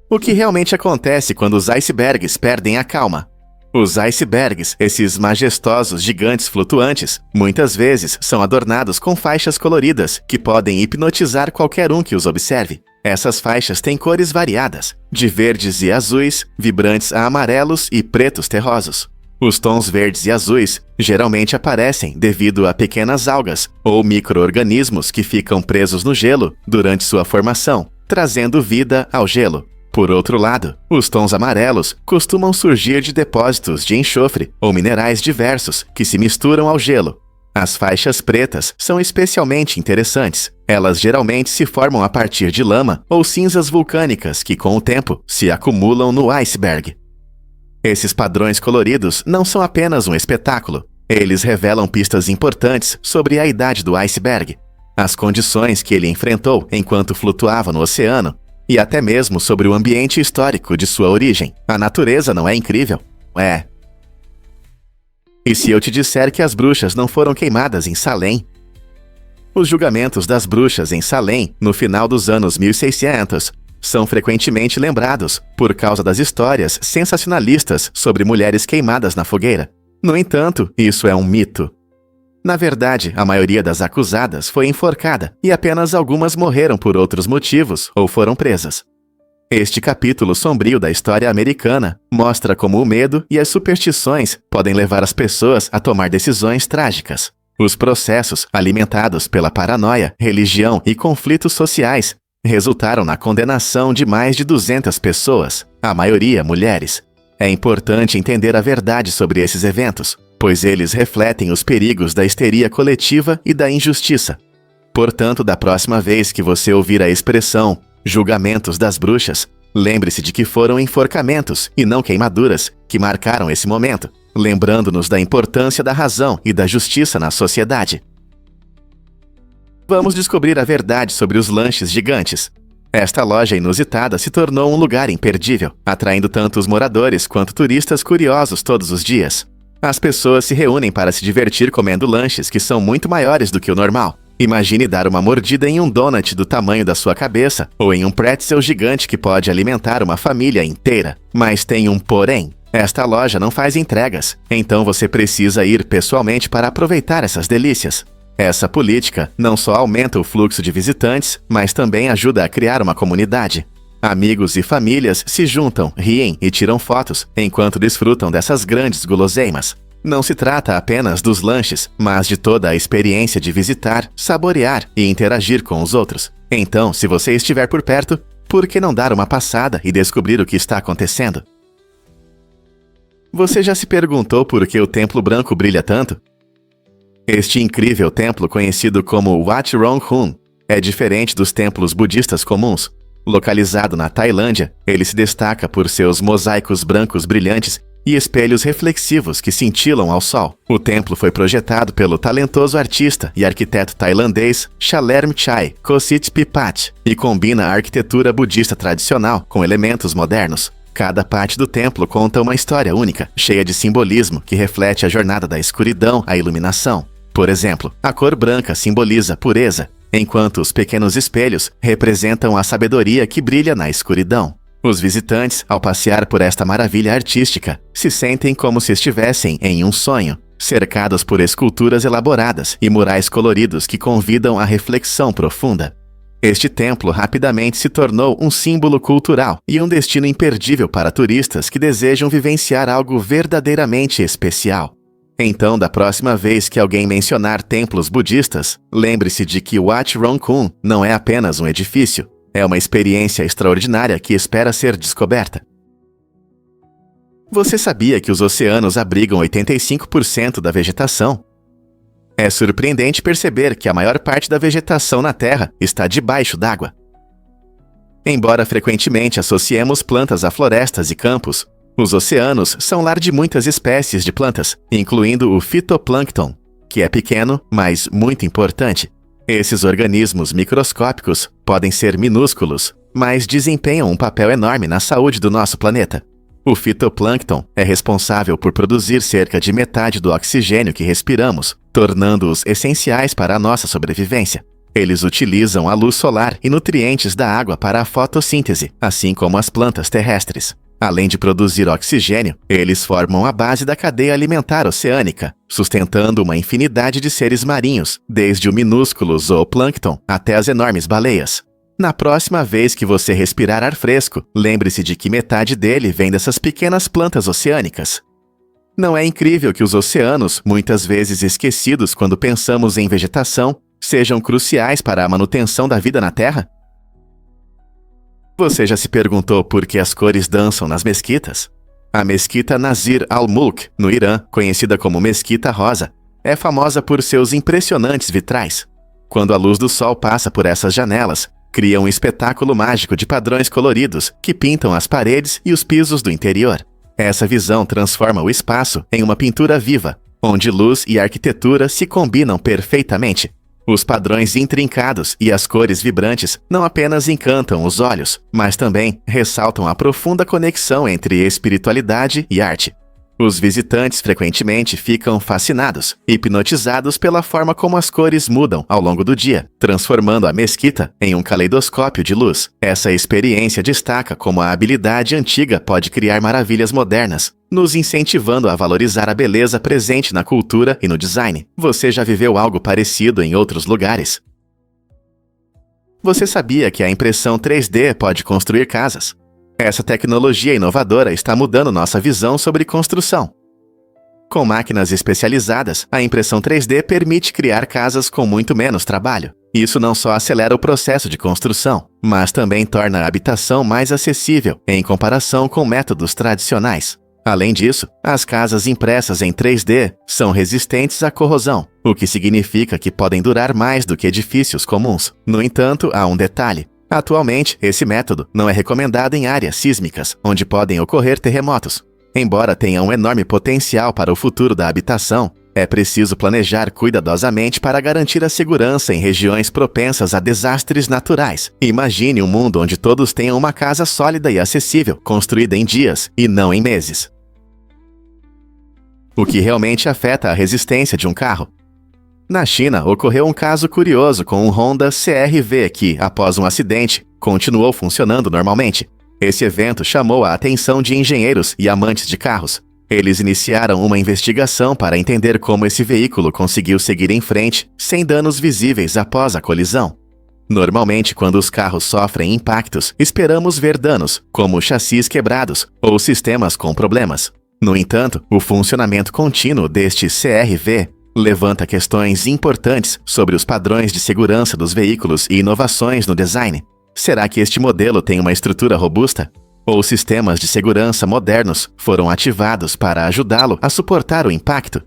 O que realmente acontece quando os icebergs perdem a calma? Os icebergs, esses majestosos gigantes flutuantes, muitas vezes são adornados com faixas coloridas que podem hipnotizar qualquer um que os observe. Essas faixas têm cores variadas, de verdes e azuis, vibrantes a amarelos e pretos terrosos. Os tons verdes e azuis geralmente aparecem devido a pequenas algas ou micro-organismos que ficam presos no gelo durante sua formação, trazendo vida ao gelo. Por outro lado, os tons amarelos costumam surgir de depósitos de enxofre ou minerais diversos que se misturam ao gelo. As faixas pretas são especialmente interessantes. Elas geralmente se formam a partir de lama ou cinzas vulcânicas que, com o tempo, se acumulam no iceberg. Esses padrões coloridos não são apenas um espetáculo. Eles revelam pistas importantes sobre a idade do iceberg, as condições que ele enfrentou enquanto flutuava no oceano, e até mesmo sobre o ambiente histórico de sua origem. A natureza não é incrível? É. E se eu te disser que as bruxas não foram queimadas em Salem? Os julgamentos das bruxas em Salem, no final dos anos 1600, são frequentemente lembrados por causa das histórias sensacionalistas sobre mulheres queimadas na fogueira. No entanto, isso é um mito. Na verdade, a maioria das acusadas foi enforcada e apenas algumas morreram por outros motivos ou foram presas. Este capítulo sombrio da história americana mostra como o medo e as superstições podem levar as pessoas a tomar decisões trágicas. Os processos, alimentados pela paranoia, religião e conflitos sociais, resultaram na condenação de mais de 200 pessoas, a maioria mulheres. É importante entender a verdade sobre esses eventos, pois eles refletem os perigos da histeria coletiva e da injustiça. Portanto, da próxima vez que você ouvir a expressão julgamentos das bruxas, lembre-se de que foram enforcamentos e não queimaduras que marcaram esse momento, lembrando-nos da importância da razão e da justiça na sociedade. Vamos descobrir a verdade sobre os lanches gigantes. Esta loja inusitada se tornou um lugar imperdível, atraindo tanto os moradores quanto turistas curiosos todos os dias. As pessoas se reúnem para se divertir comendo lanches que são muito maiores do que o normal. Imagine dar uma mordida em um donut do tamanho da sua cabeça ou em um pretzel gigante que pode alimentar uma família inteira. Mas tem um porém. Esta loja não faz entregas, então você precisa ir pessoalmente para aproveitar essas delícias. Essa política não só aumenta o fluxo de visitantes, mas também ajuda a criar uma comunidade. Amigos e famílias se juntam, riem e tiram fotos enquanto desfrutam dessas grandes guloseimas. Não se trata apenas dos lanches, mas de toda a experiência de visitar, saborear e interagir com os outros. Então, se você estiver por perto, por que não dar uma passada e descobrir o que está acontecendo? Você já se perguntou por que o Templo Branco brilha tanto? Este incrível templo, conhecido como Wat Rong Hun, é diferente dos templos budistas comuns. Localizado na Tailândia, ele se destaca por seus mosaicos brancos brilhantes e espelhos reflexivos que cintilam ao sol. O templo foi projetado pelo talentoso artista e arquiteto tailandês Chalerm Chai Kositpipat e combina a arquitetura budista tradicional com elementos modernos. Cada parte do templo conta uma história única, cheia de simbolismo que reflete a jornada da escuridão à iluminação. Por exemplo, a cor branca simboliza pureza, enquanto os pequenos espelhos representam a sabedoria que brilha na escuridão. Os visitantes, ao passear por esta maravilha artística, se sentem como se estivessem em um sonho, cercados por esculturas elaboradas e murais coloridos que convidam à reflexão profunda. Este templo rapidamente se tornou um símbolo cultural e um destino imperdível para turistas que desejam vivenciar algo verdadeiramente especial. Então, da próxima vez que alguém mencionar templos budistas, lembre-se de que Wat Rong Kun não é apenas um edifício, é uma experiência extraordinária que espera ser descoberta. Você sabia que os oceanos abrigam 85% da vegetação? É surpreendente perceber que a maior parte da vegetação na Terra está debaixo d'água. Embora frequentemente associemos plantas a florestas e campos, os oceanos são lar de muitas espécies de plantas, incluindo o fitoplâncton, que é pequeno, mas muito importante. Esses organismos microscópicos podem ser minúsculos, mas desempenham um papel enorme na saúde do nosso planeta. O fitoplâncton é responsável por produzir cerca de metade do oxigênio que respiramos, tornando-os essenciais para a nossa sobrevivência. Eles utilizam a luz solar e nutrientes da água para a fotossíntese, assim como as plantas terrestres. Além de produzir oxigênio, eles formam a base da cadeia alimentar oceânica, sustentando uma infinidade de seres marinhos, desde o minúsculo zooplâncton até as enormes baleias. Na próxima vez que você respirar ar fresco, lembre-se de que metade dele vem dessas pequenas plantas oceânicas. Não é incrível que os oceanos, muitas vezes esquecidos quando pensamos em vegetação, sejam cruciais para a manutenção da vida na Terra? Você já se perguntou por que as cores dançam nas mesquitas? A mesquita Nasir al-Mulk, no Irã, conhecida como Mesquita Rosa, é famosa por seus impressionantes vitrais. Quando a luz do sol passa por essas janelas, cria um espetáculo mágico de padrões coloridos que pintam as paredes e os pisos do interior. Essa visão transforma o espaço em uma pintura viva, onde luz e arquitetura se combinam perfeitamente. Os padrões intrincados e as cores vibrantes não apenas encantam os olhos, mas também ressaltam a profunda conexão entre espiritualidade e arte. Os visitantes frequentemente ficam fascinados, hipnotizados pela forma como as cores mudam ao longo do dia, transformando a mesquita em um caleidoscópio de luz. Essa experiência destaca como a habilidade antiga pode criar maravilhas modernas, nos incentivando a valorizar a beleza presente na cultura e no design. Você já viveu algo parecido em outros lugares? Você sabia que a impressão 3D pode construir casas? Essa tecnologia inovadora está mudando nossa visão sobre construção. Com máquinas especializadas, a impressão 3D permite criar casas com muito menos trabalho. Isso não só acelera o processo de construção, mas também torna a habitação mais acessível em comparação com métodos tradicionais. Além disso, as casas impressas em 3D são resistentes à corrosão, o que significa que podem durar mais do que edifícios comuns. No entanto, há um detalhe. Atualmente, esse método não é recomendado em áreas sísmicas, onde podem ocorrer terremotos. Embora tenha um enorme potencial para o futuro da habitação, é preciso planejar cuidadosamente para garantir a segurança em regiões propensas a desastres naturais. Imagine um mundo onde todos tenham uma casa sólida e acessível, construída em dias e não em meses. O que realmente afeta a resistência de um carro? Na China, ocorreu um caso curioso com um Honda CR-V que, após um acidente, continuou funcionando normalmente. Esse evento chamou a atenção de engenheiros e amantes de carros. Eles iniciaram uma investigação para entender como esse veículo conseguiu seguir em frente sem danos visíveis após a colisão. Normalmente, quando os carros sofrem impactos, esperamos ver danos, como chassis quebrados ou sistemas com problemas. No entanto, o funcionamento contínuo deste CR-V levanta questões importantes sobre os padrões de segurança dos veículos e inovações no design. Será que este modelo tem uma estrutura robusta? Ou sistemas de segurança modernos foram ativados para ajudá-lo a suportar o impacto?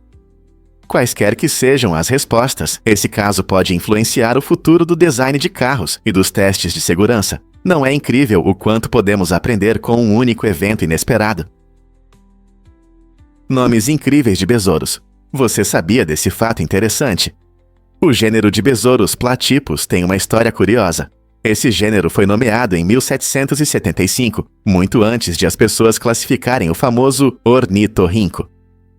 Quaisquer que sejam as respostas, esse caso pode influenciar o futuro do design de carros e dos testes de segurança. Não é incrível o quanto podemos aprender com um único evento inesperado? Nomes incríveis de besouros. Você sabia desse fato interessante? O gênero de besouros platípus tem uma história curiosa. Esse gênero foi nomeado em 1775, muito antes de as pessoas classificarem o famoso ornitorrinco.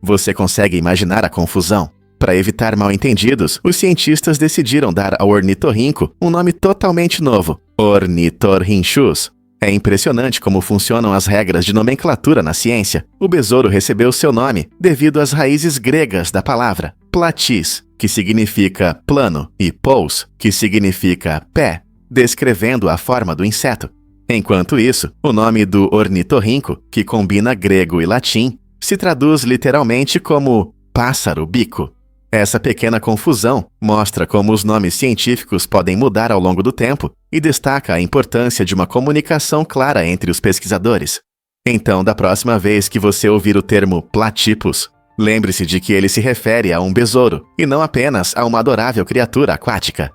Você consegue imaginar a confusão? Para evitar mal-entendidos, os cientistas decidiram dar ao ornitorrinco um nome totalmente novo, Ornitorrinchus. É impressionante como funcionam as regras de nomenclatura na ciência. O besouro recebeu seu nome devido às raízes gregas da palavra platis, que significa plano, e pous, que significa pé, descrevendo a forma do inseto. Enquanto isso, o nome do ornitorrinco, que combina grego e latim, se traduz literalmente como pássaro-bico. Essa pequena confusão mostra como os nomes científicos podem mudar ao longo do tempo e destaca a importância de uma comunicação clara entre os pesquisadores. Então, da próxima vez que você ouvir o termo platípus, lembre-se de que ele se refere a um besouro e não apenas a uma adorável criatura aquática.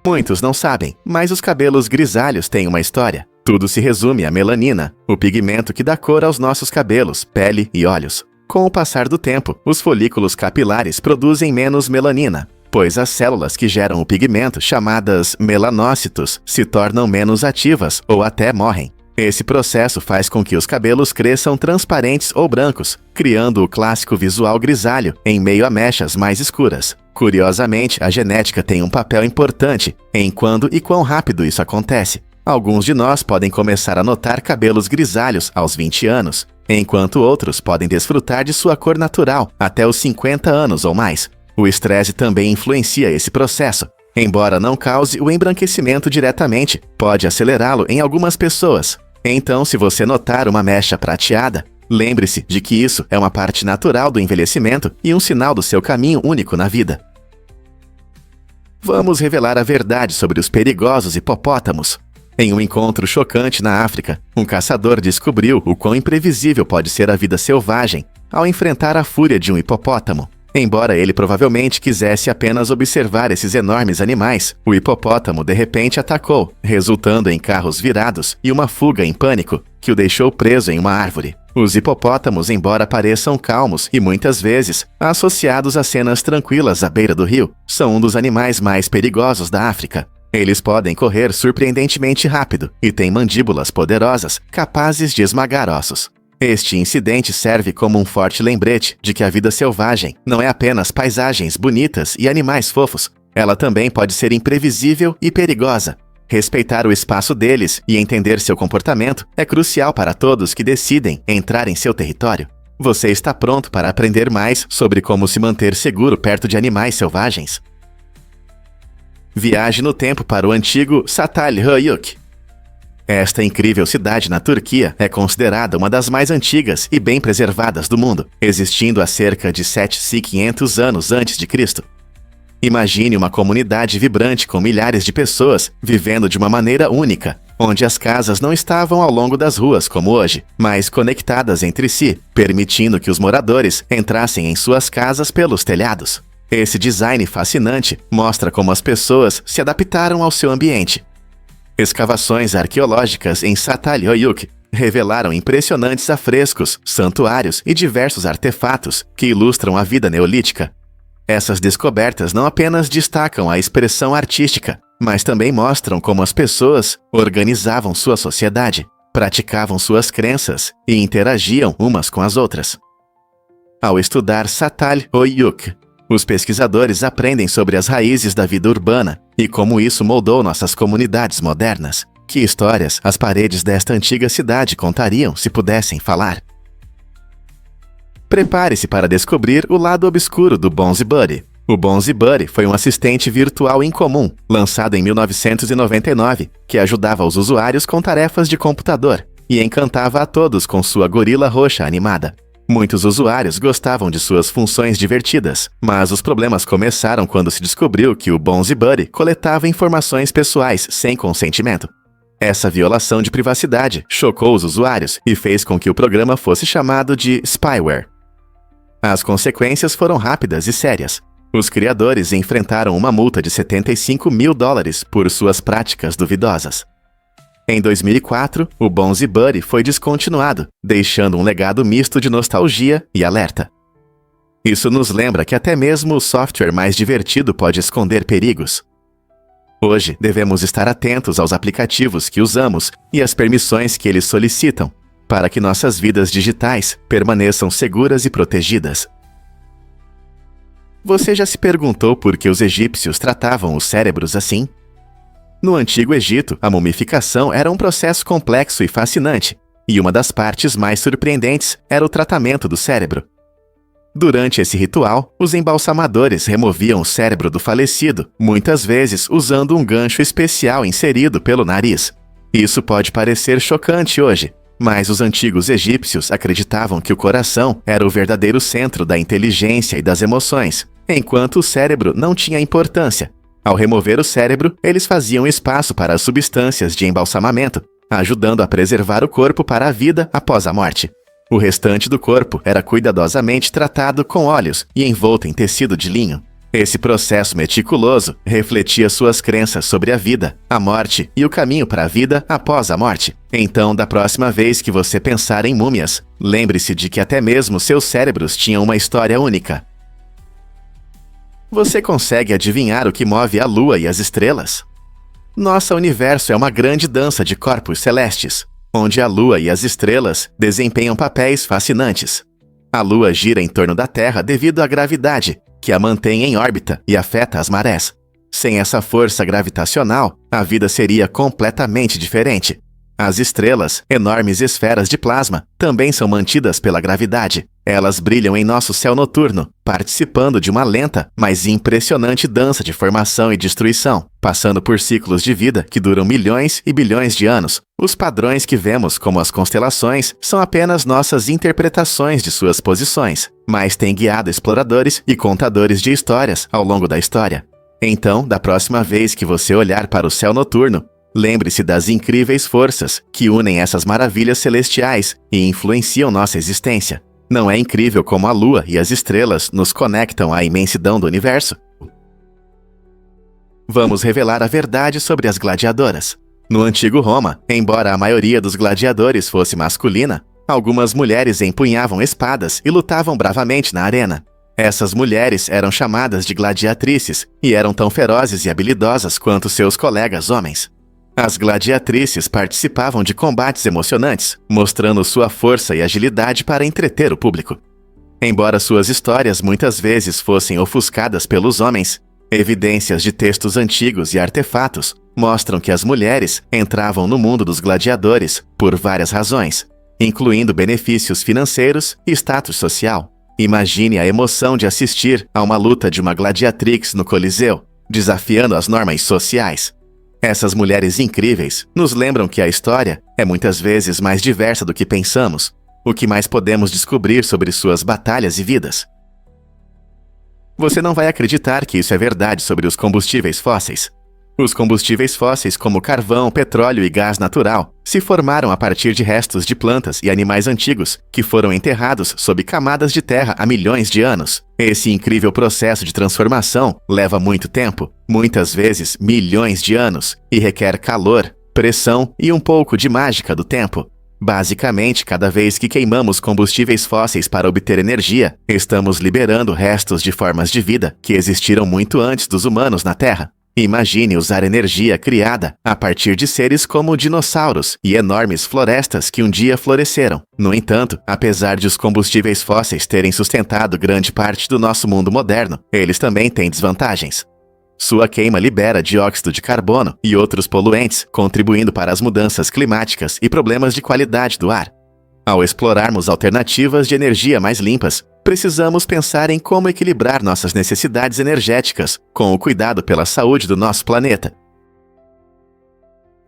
Muitos não sabem, mas os cabelos grisalhos têm uma história. Tudo se resume à melanina, o pigmento que dá cor aos nossos cabelos, pele e olhos. Com o passar do tempo, os folículos capilares produzem menos melanina, pois as células que geram o pigmento, chamadas melanócitos, se tornam menos ativas ou até morrem. Esse processo faz com que os cabelos cresçam transparentes ou brancos, criando o clássico visual grisalho em meio a mechas mais escuras. Curiosamente, a genética tem um papel importante em quando e quão rápido isso acontece. Alguns de nós podem começar a notar cabelos grisalhos aos 20 anos, enquanto outros podem desfrutar de sua cor natural até os 50 anos ou mais. O estresse também influencia esse processo. Embora não cause o embranquecimento diretamente, pode acelerá-lo em algumas pessoas. Então, se você notar uma mecha prateada, lembre-se de que isso é uma parte natural do envelhecimento e um sinal do seu caminho único na vida. Vamos revelar a verdade sobre os perigosos hipopótamos. Em um encontro chocante na África, um caçador descobriu o quão imprevisível pode ser a vida selvagem ao enfrentar a fúria de um hipopótamo. Embora ele provavelmente quisesse apenas observar esses enormes animais, o hipopótamo de repente atacou, resultando em carros virados e uma fuga em pânico, que o deixou preso em uma árvore. Os hipopótamos, embora pareçam calmos e muitas vezes associados a cenas tranquilas à beira do rio, são um dos animais mais perigosos da África. Eles podem correr surpreendentemente rápido e têm mandíbulas poderosas, capazes de esmagar ossos. Este incidente serve como um forte lembrete de que a vida selvagem não é apenas paisagens bonitas e animais fofos. Ela também pode ser imprevisível e perigosa. Respeitar o espaço deles e entender seu comportamento é crucial para todos que decidem entrar em seu território. Você está pronto para aprender mais sobre como se manter seguro perto de animais selvagens? Viaje no tempo para o antigo Çatalhöyük. Esta incrível cidade na Turquia é considerada uma das mais antigas e bem preservadas do mundo, existindo há cerca de 7.500 anos antes de Cristo. Imagine uma comunidade vibrante com milhares de pessoas vivendo de uma maneira única, onde as casas não estavam ao longo das ruas como hoje, mas conectadas entre si, permitindo que os moradores entrassem em suas casas pelos telhados. Esse design fascinante mostra como as pessoas se adaptaram ao seu ambiente. Escavações arqueológicas em Çatalhöyük revelaram impressionantes afrescos, santuários e diversos artefatos que ilustram a vida neolítica. Essas descobertas não apenas destacam a expressão artística, mas também mostram como as pessoas organizavam sua sociedade, praticavam suas crenças e interagiam umas com as outras. Ao estudar Çatalhöyük, os pesquisadores aprendem sobre as raízes da vida urbana e como isso moldou nossas comunidades modernas. Que histórias as paredes desta antiga cidade contariam se pudessem falar? Prepare-se para descobrir o lado obscuro do BonziBuddy. O BonziBuddy foi um assistente virtual incomum, lançado em 1999, que ajudava os usuários com tarefas de computador e encantava a todos com sua gorila roxa animada. Muitos usuários gostavam de suas funções divertidas, mas os problemas começaram quando se descobriu que o BonziBuddy coletava informações pessoais sem consentimento. Essa violação de privacidade chocou os usuários e fez com que o programa fosse chamado de spyware. As consequências foram rápidas e sérias. Os criadores enfrentaram uma multa de $75 mil por suas práticas duvidosas. Em 2004, o BonziBuddy foi descontinuado, deixando um legado misto de nostalgia e alerta. Isso nos lembra que até mesmo o software mais divertido pode esconder perigos. Hoje, devemos estar atentos aos aplicativos que usamos e às permissões que eles solicitam, para que nossas vidas digitais permaneçam seguras e protegidas. Você já se perguntou por que os egípcios tratavam os cérebros assim? No Antigo Egito, a mumificação era um processo complexo e fascinante, e uma das partes mais surpreendentes era o tratamento do cérebro. Durante esse ritual, os embalsamadores removiam o cérebro do falecido, muitas vezes usando um gancho especial inserido pelo nariz. Isso pode parecer chocante hoje, mas os antigos egípcios acreditavam que o coração era o verdadeiro centro da inteligência e das emoções, enquanto o cérebro não tinha importância. Ao remover o cérebro, eles faziam espaço para as substâncias de embalsamamento, ajudando a preservar o corpo para a vida após a morte. O restante do corpo era cuidadosamente tratado com óleos e envolto em tecido de linho. Esse processo meticuloso refletia suas crenças sobre a vida, a morte e o caminho para a vida após a morte. Então, da próxima vez que você pensar em múmias, lembre-se de que até mesmo seus cérebros tinham uma história única. Você consegue adivinhar o que move a Lua e as estrelas? Nosso universo é uma grande dança de corpos celestes, onde a Lua e as estrelas desempenham papéis fascinantes. A Lua gira em torno da Terra devido à gravidade, que a mantém em órbita e afeta as marés. Sem essa força gravitacional, a vida seria completamente diferente. As estrelas, enormes esferas de plasma, também são mantidas pela gravidade. Elas brilham em nosso céu noturno, participando de uma lenta, mas impressionante dança de formação e destruição, passando por ciclos de vida que duram milhões e bilhões de anos. Os padrões que vemos como as constelações são apenas nossas interpretações de suas posições, mas têm guiado exploradores e contadores de histórias ao longo da história. Então, da próxima vez que você olhar para o céu noturno, lembre-se das incríveis forças que unem essas maravilhas celestiais e influenciam nossa existência. Não é incrível como a Lua e as estrelas nos conectam à imensidão do universo? Vamos revelar a verdade sobre as gladiadoras. No antigo Roma, embora a maioria dos gladiadores fosse masculina, algumas mulheres empunhavam espadas e lutavam bravamente na arena. Essas mulheres eram chamadas de gladiatrices e eram tão ferozes e habilidosas quanto seus colegas homens. As gladiatrices participavam de combates emocionantes, mostrando sua força e agilidade para entreter o público. Embora suas histórias muitas vezes fossem ofuscadas pelos homens, evidências de textos antigos e artefatos mostram que as mulheres entravam no mundo dos gladiadores por várias razões, incluindo benefícios financeiros e status social. Imagine a emoção de assistir a uma luta de uma gladiatrix no Coliseu, desafiando as normas sociais. Essas mulheres incríveis nos lembram que a história é muitas vezes mais diversa do que pensamos. O que mais podemos descobrir sobre suas batalhas e vidas? Você não vai acreditar que isso é verdade sobre os combustíveis fósseis. Os combustíveis fósseis, como carvão, petróleo e gás natural, se formaram a partir de restos de plantas e animais antigos que foram enterrados sob camadas de terra há milhões de anos. Esse incrível processo de transformação leva muito tempo, muitas vezes milhões de anos, e requer calor, pressão e um pouco de mágica do tempo. Basicamente, cada vez que queimamos combustíveis fósseis para obter energia, estamos liberando restos de formas de vida que existiram muito antes dos humanos na Terra. Imagine usar energia criada a partir de seres como dinossauros e enormes florestas que um dia floresceram. No entanto, apesar de os combustíveis fósseis terem sustentado grande parte do nosso mundo moderno, eles também têm desvantagens. Sua queima libera dióxido de carbono e outros poluentes, contribuindo para as mudanças climáticas e problemas de qualidade do ar. Ao explorarmos alternativas de energia mais limpas, precisamos pensar em como equilibrar nossas necessidades energéticas com o cuidado pela saúde do nosso planeta.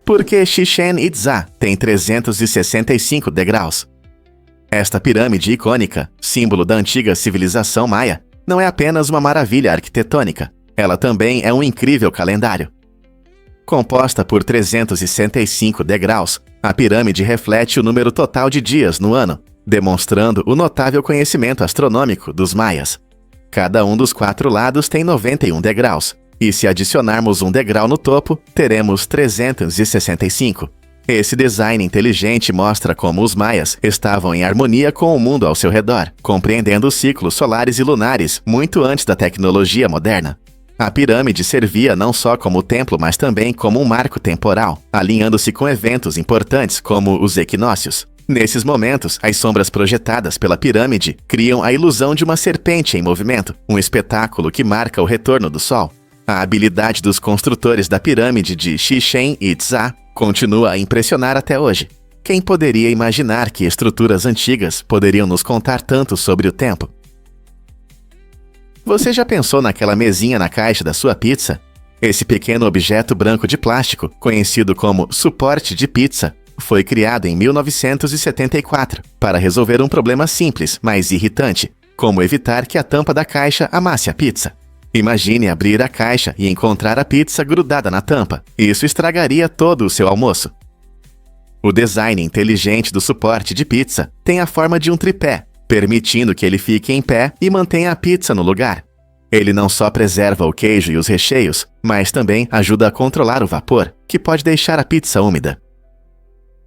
Por que Chichén Itzá tem 365 degraus? Esta pirâmide icônica, símbolo da antiga civilização maia, não é apenas uma maravilha arquitetônica, ela também é um incrível calendário. Composta por 365 degraus, a pirâmide reflete o número total de dias no ano, demonstrando o notável conhecimento astronômico dos maias. Cada um dos 4 lados tem 91 degraus, e se adicionarmos um degrau no topo, teremos 365. Esse design inteligente mostra como os maias estavam em harmonia com o mundo ao seu redor, compreendendo os ciclos solares e lunares muito antes da tecnologia moderna. A pirâmide servia não só como templo, mas também como um marco temporal, alinhando-se com eventos importantes como os equinócios. Nesses momentos, as sombras projetadas pela pirâmide criam a ilusão de uma serpente em movimento, um espetáculo que marca o retorno do sol. A habilidade dos construtores da pirâmide de Chichén Itzá continua a impressionar até hoje. Quem poderia imaginar que estruturas antigas poderiam nos contar tanto sobre o tempo? Você já pensou naquela mesinha na caixa da sua pizza? Esse pequeno objeto branco de plástico, conhecido como suporte de pizza, foi criado em 1974 para resolver um problema simples, mas irritante, como evitar que a tampa da caixa amasse a pizza. Imagine abrir a caixa e encontrar a pizza grudada na tampa. Isso estragaria todo o seu almoço. O design inteligente do suporte de pizza tem a forma de um tripé, permitindo que ele fique em pé e mantenha a pizza no lugar. Ele não só preserva o queijo e os recheios, mas também ajuda a controlar o vapor, que pode deixar a pizza úmida.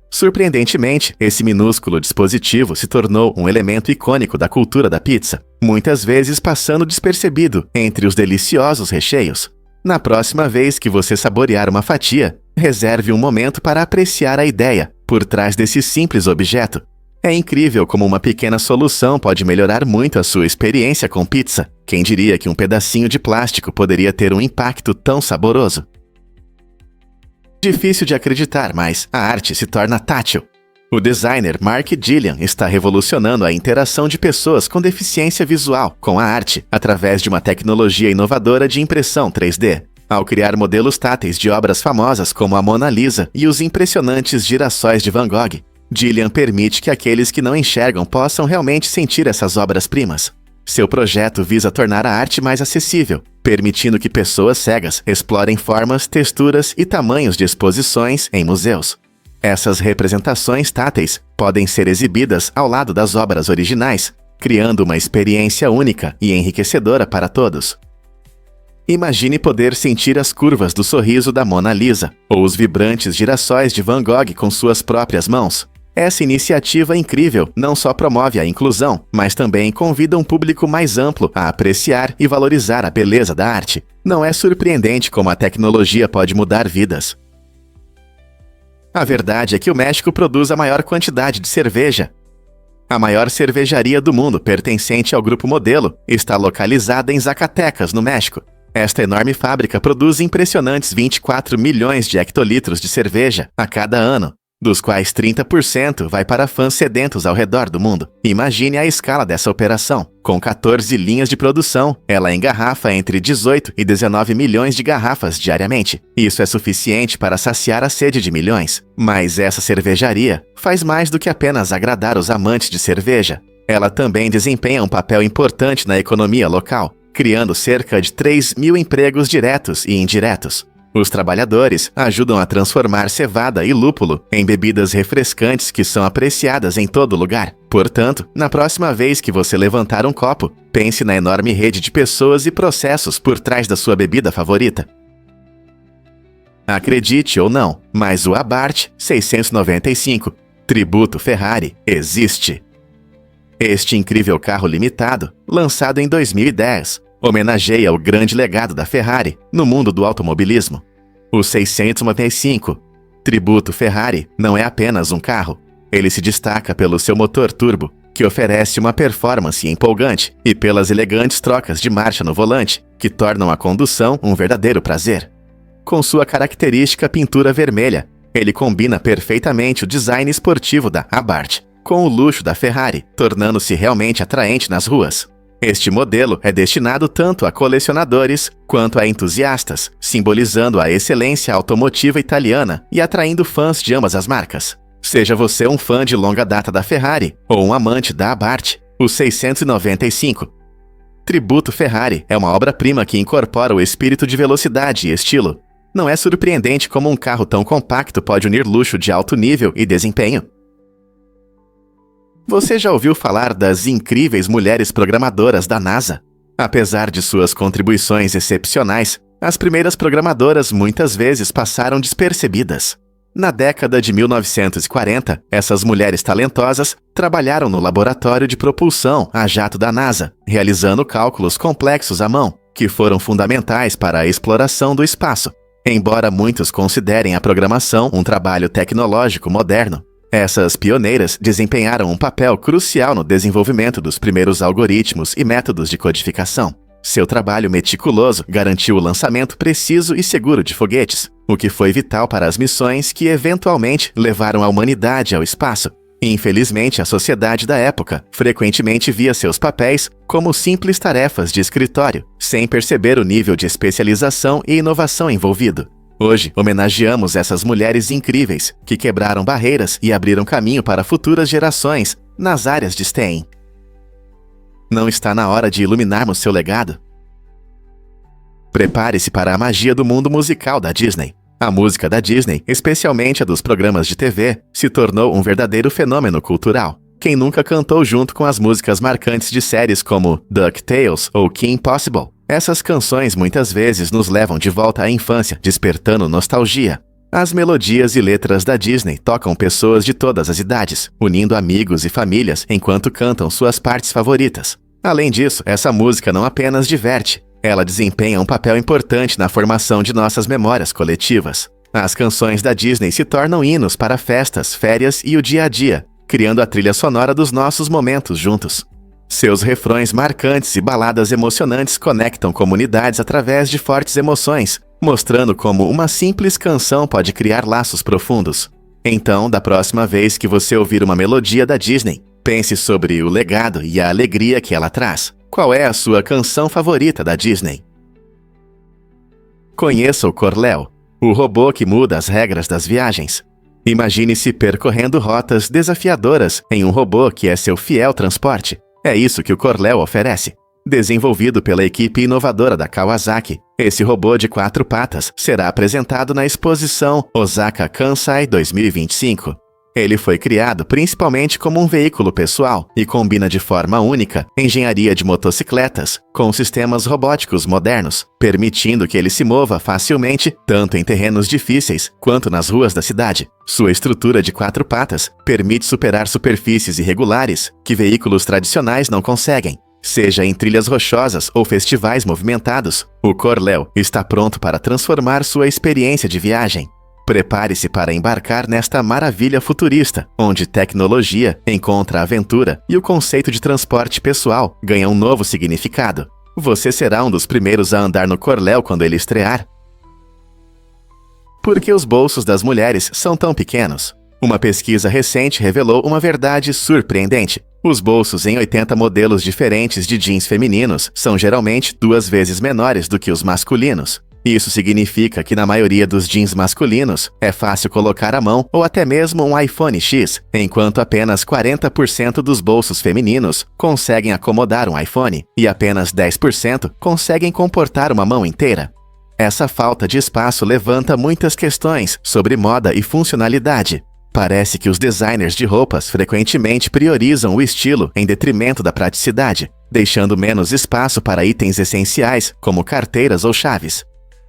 Surpreendentemente, esse minúsculo dispositivo se tornou um elemento icônico da cultura da pizza, muitas vezes passando despercebido entre os deliciosos recheios. Na próxima vez que você saborear uma fatia, reserve um momento para apreciar a ideia por trás desse simples objeto. É incrível como uma pequena solução pode melhorar muito a sua experiência com pizza. Quem diria que um pedacinho de plástico poderia ter um impacto tão saboroso? Difícil de acreditar, mas a arte se torna tátil. O designer Mark Gillian está revolucionando a interação de pessoas com deficiência visual com a arte através de uma tecnologia inovadora de impressão 3D. Ao criar modelos táteis de obras famosas como a Mona Lisa e os impressionantes girassóis de Van Gogh, Gillian permite que aqueles que não enxergam possam realmente sentir essas obras-primas. Seu projeto visa tornar a arte mais acessível, permitindo que pessoas cegas explorem formas, texturas e tamanhos de exposições em museus. Essas representações táteis podem ser exibidas ao lado das obras originais, criando uma experiência única e enriquecedora para todos. Imagine poder sentir as curvas do sorriso da Mona Lisa, ou os vibrantes girassóis de Van Gogh com suas próprias mãos. Essa iniciativa incrível não só promove a inclusão, mas também convida um público mais amplo a apreciar e valorizar a beleza da arte. Não é surpreendente como a tecnologia pode mudar vidas. A verdade é que o México produz a maior quantidade de cerveja. A maior cervejaria do mundo, pertencente ao Grupo Modelo, está localizada em Zacatecas, no México. Esta enorme fábrica produz impressionantes 24 milhões de hectolitros de cerveja a cada ano, dos quais 30% vai para fãs sedentos ao redor do mundo. Imagine a escala dessa operação. Com 14 linhas de produção, ela engarrafa entre 18 e 19 milhões de garrafas diariamente. Isso é suficiente para saciar a sede de milhões. Mas essa cervejaria faz mais do que apenas agradar os amantes de cerveja. Ela também desempenha um papel importante na economia local, criando cerca de 3 mil empregos diretos e indiretos. Os trabalhadores ajudam a transformar cevada e lúpulo em bebidas refrescantes que são apreciadas em todo lugar. Portanto, na próxima vez que você levantar um copo, pense na enorme rede de pessoas e processos por trás da sua bebida favorita. Acredite ou não, mas o Abarth 695 Tributo Ferrari existe. Este incrível carro limitado, lançado em 2010, homenageia o grande legado da Ferrari no mundo do automobilismo. O 695 Tributo Ferrari não é apenas um carro. Ele se destaca pelo seu motor turbo, que oferece uma performance empolgante, e pelas elegantes trocas de marcha no volante, que tornam a condução um verdadeiro prazer. Com sua característica pintura vermelha, ele combina perfeitamente o design esportivo da Abarth com o luxo da Ferrari, tornando-se realmente atraente nas ruas. Este modelo é destinado tanto a colecionadores quanto a entusiastas, simbolizando a excelência automotiva italiana e atraindo fãs de ambas as marcas. Seja você um fã de longa data da Ferrari ou um amante da Abarth, o 695 Tributo Ferrari é uma obra-prima que incorpora o espírito de velocidade e estilo. Não é surpreendente como um carro tão compacto pode unir luxo de alto nível e desempenho. Você já ouviu falar das incríveis mulheres programadoras da NASA? Apesar de suas contribuições excepcionais, as primeiras programadoras muitas vezes passaram despercebidas. Na década de 1940, essas mulheres talentosas trabalharam no laboratório de propulsão a jato da NASA, realizando cálculos complexos à mão, que foram fundamentais para a exploração do espaço. Embora muitos considerem a programação um trabalho tecnológico moderno, essas pioneiras desempenharam um papel crucial no desenvolvimento dos primeiros algoritmos e métodos de codificação. Seu trabalho meticuloso garantiu o lançamento preciso e seguro de foguetes, o que foi vital para as missões que eventualmente levaram a humanidade ao espaço. Infelizmente, a sociedade da época frequentemente via seus papéis como simples tarefas de escritório, sem perceber o nível de especialização e inovação envolvido. Hoje, homenageamos essas mulheres incríveis que quebraram barreiras e abriram caminho para futuras gerações nas áreas de STEM. Não está na hora de iluminarmos seu legado? Prepare-se para a magia do mundo musical da Disney. A música da Disney, especialmente a dos programas de TV, se tornou um verdadeiro fenômeno cultural. Quem nunca cantou junto com as músicas marcantes de séries como DuckTales ou Kim Possible? Essas canções muitas vezes nos levam de volta à infância, despertando nostalgia. As melodias e letras da Disney tocam pessoas de todas as idades, unindo amigos e famílias enquanto cantam suas partes favoritas. Além disso, essa música não apenas diverte, ela desempenha um papel importante na formação de nossas memórias coletivas. As canções da Disney se tornam hinos para festas, férias e o dia a dia, criando a trilha sonora dos nossos momentos juntos. Seus refrões marcantes e baladas emocionantes conectam comunidades através de fortes emoções, mostrando como uma simples canção pode criar laços profundos. Então, da próxima vez que você ouvir uma melodia da Disney, pense sobre o legado e a alegria que ela traz. Qual é a sua canção favorita da Disney? Conheça o Corléo, o robô que muda as regras das viagens. Imagine-se percorrendo rotas desafiadoras em um robô que é seu fiel transporte. É isso que o Corléo oferece. Desenvolvido pela equipe inovadora da Kawasaki, esse robô de 4 patas será apresentado na exposição Osaka Kansai 2025. Ele foi criado principalmente como um veículo pessoal e combina de forma única engenharia de motocicletas com sistemas robóticos modernos, permitindo que ele se mova facilmente tanto em terrenos difíceis quanto nas ruas da cidade. Sua estrutura de 4 patas permite superar superfícies irregulares que veículos tradicionais não conseguem. Seja em trilhas rochosas ou festivais movimentados, o Corléo está pronto para transformar sua experiência de viagem. Prepare-se para embarcar nesta maravilha futurista, onde tecnologia encontra aventura e o conceito de transporte pessoal ganha um novo significado. Você será um dos primeiros a andar no Corléo quando ele estrear. Por que os bolsos das mulheres são tão pequenos? Uma pesquisa recente revelou uma verdade surpreendente. Os bolsos em 80 modelos diferentes de jeans femininos são geralmente 2 vezes menores do que os masculinos. Isso significa que na maioria dos jeans masculinos é fácil colocar a mão ou até mesmo um iPhone X, enquanto apenas 40% dos bolsos femininos conseguem acomodar um iPhone e apenas 10% conseguem comportar uma mão inteira. Essa falta de espaço levanta muitas questões sobre moda e funcionalidade. Parece que os designers de roupas frequentemente priorizam o estilo em detrimento da praticidade, deixando menos espaço para itens essenciais como carteiras ou chaves.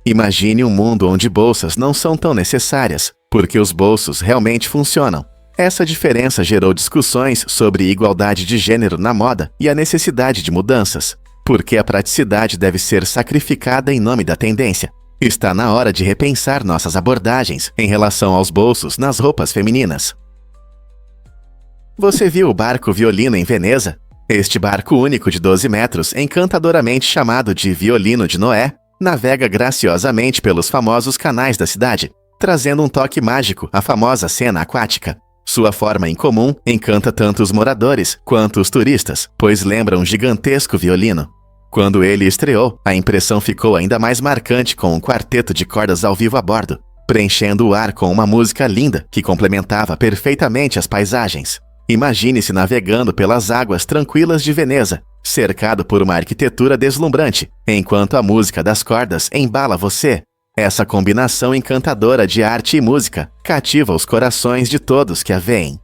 Imagine um mundo onde bolsas não são tão necessárias, porque os bolsos realmente funcionam. Essa diferença gerou discussões sobre igualdade de gênero na moda e a necessidade de mudanças. Por que a praticidade deve ser sacrificada em nome da tendência? Está na hora de repensar nossas abordagens em relação aos bolsos nas roupas femininas. Você viu o barco Violino em Veneza? Este barco único de 12 metros, encantadoramente chamado de Violino de Noé, navega graciosamente pelos famosos canais da cidade, trazendo um toque mágico à famosa cena aquática. Sua forma incomum encanta tanto os moradores quanto os turistas, pois lembra um gigantesco violino. Quando ele estreou, a impressão ficou ainda mais marcante com um quarteto de cordas ao vivo a bordo, preenchendo o ar com uma música linda que complementava perfeitamente as paisagens. Imagine-se navegando pelas águas tranquilas de Veneza, cercado por uma arquitetura deslumbrante, enquanto a música das cordas embala você. Essa combinação encantadora de arte e música cativa os corações de todos que a veem.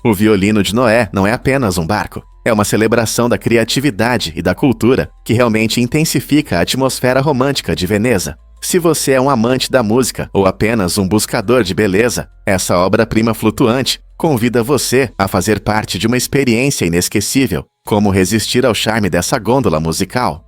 O Violino de Noé não é apenas um barco, é uma celebração da criatividade e da cultura que realmente intensifica a atmosfera romântica de Veneza. Se você é um amante da música ou apenas um buscador de beleza, essa obra-prima flutuante convida você a fazer parte de uma experiência inesquecível. Como resistir ao charme dessa gôndola musical?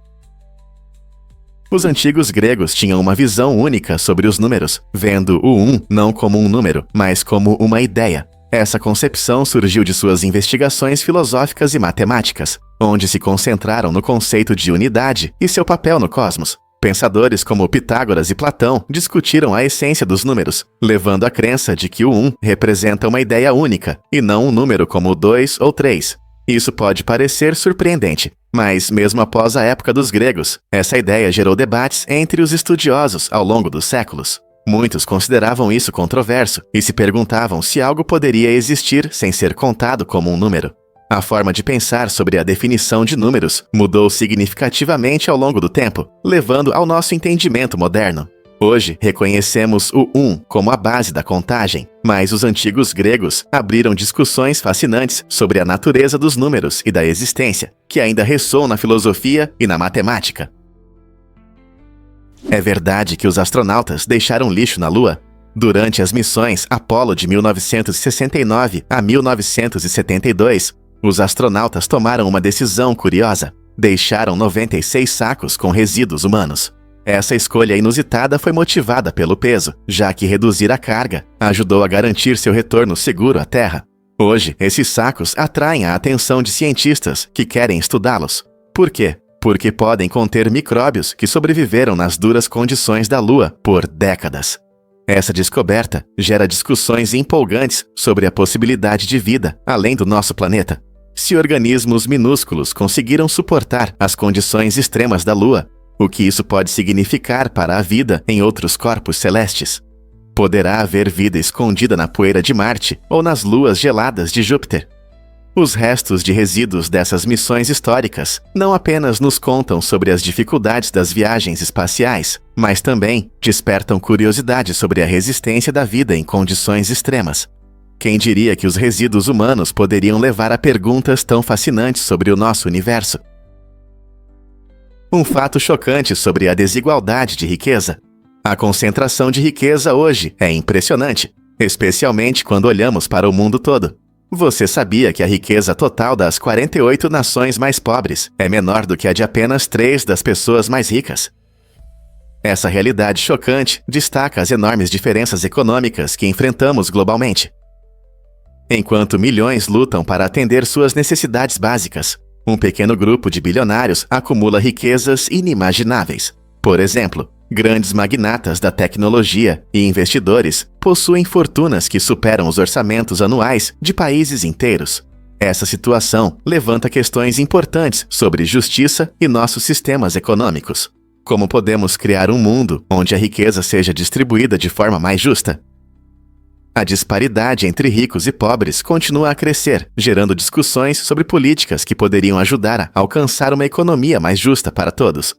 Os antigos gregos tinham uma visão única sobre os números, vendo o 1 não como um número, mas como uma ideia. Essa concepção surgiu de suas investigações filosóficas e matemáticas, onde se concentraram no conceito de unidade e seu papel no cosmos. Pensadores como Pitágoras e Platão discutiram a essência dos números, levando à crença de que o 1 representa uma ideia única, e não um número como o 2 ou 3. Isso pode parecer surpreendente, mas mesmo após a época dos gregos, essa ideia gerou debates entre os estudiosos ao longo dos séculos. Muitos consideravam isso controverso e se perguntavam se algo poderia existir sem ser contado como um número. A forma de pensar sobre a definição de números mudou significativamente ao longo do tempo, levando ao nosso entendimento moderno. Hoje, reconhecemos o 1 como a base da contagem, mas os antigos gregos abriram discussões fascinantes sobre a natureza dos números e da existência, que ainda ressoam na filosofia e na matemática. É verdade que os astronautas deixaram lixo na Lua? Durante as missões Apollo de 1969 a 1972, os astronautas tomaram uma decisão curiosa. Deixaram 96 sacos com resíduos humanos. Essa escolha inusitada foi motivada pelo peso, já que reduzir a carga ajudou a garantir seu retorno seguro à Terra. Hoje, esses sacos atraem a atenção de cientistas que querem estudá-los. Por quê? Porque podem conter micróbios que sobreviveram nas duras condições da Lua por décadas. Essa descoberta gera discussões empolgantes sobre a possibilidade de vida além do nosso planeta. Se organismos minúsculos conseguiram suportar as condições extremas da Lua, o que isso pode significar para a vida em outros corpos celestes? Poderá haver vida escondida na poeira de Marte ou nas luas geladas de Júpiter? Os restos de resíduos dessas missões históricas não apenas nos contam sobre as dificuldades das viagens espaciais, mas também despertam curiosidade sobre a resistência da vida em condições extremas. Quem diria que os resíduos humanos poderiam levar a perguntas tão fascinantes sobre o nosso universo? Um fato chocante sobre a desigualdade de riqueza. A concentração de riqueza hoje é impressionante, especialmente quando olhamos para o mundo todo. Você sabia que a riqueza total das 48 nações mais pobres é menor do que a de apenas 3 das pessoas mais ricas? Essa realidade chocante destaca as enormes diferenças econômicas que enfrentamos globalmente. Enquanto milhões lutam para atender suas necessidades básicas, um pequeno grupo de bilionários acumula riquezas inimagináveis. Por exemplo, grandes magnatas da tecnologia e investidores possuem fortunas que superam os orçamentos anuais de países inteiros. Essa situação levanta questões importantes sobre justiça e nossos sistemas econômicos. Como podemos criar um mundo onde a riqueza seja distribuída de forma mais justa? A disparidade entre ricos e pobres continua a crescer, gerando discussões sobre políticas que poderiam ajudar a alcançar uma economia mais justa para todos.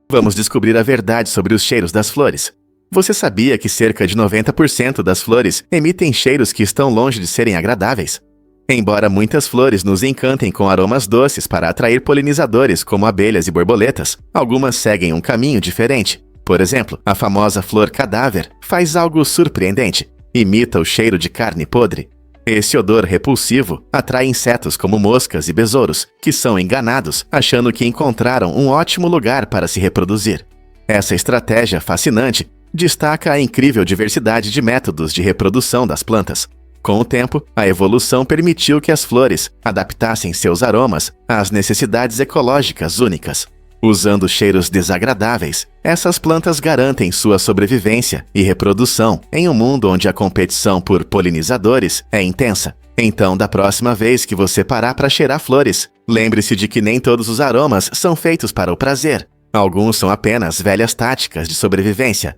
Vamos descobrir a verdade sobre os cheiros das flores. Você sabia que cerca de 90% das flores emitem cheiros que estão longe de serem agradáveis? Embora muitas flores nos encantem com aromas doces para atrair polinizadores como abelhas e borboletas, algumas seguem um caminho diferente. Por exemplo, a famosa flor cadáver faz algo surpreendente. Imita o cheiro de carne podre. Esse odor repulsivo atrai insetos como moscas e besouros, que são enganados achando que encontraram um ótimo lugar para se reproduzir. Essa estratégia fascinante destaca a incrível diversidade de métodos de reprodução das plantas. Com o tempo, a evolução permitiu que as flores adaptassem seus aromas às necessidades ecológicas únicas. Usando cheiros desagradáveis, essas plantas garantem sua sobrevivência e reprodução em um mundo onde a competição por polinizadores é intensa. Então, da próxima vez que você parar para cheirar flores, lembre-se de que nem todos os aromas são feitos para o prazer. Alguns são apenas velhas táticas de sobrevivência.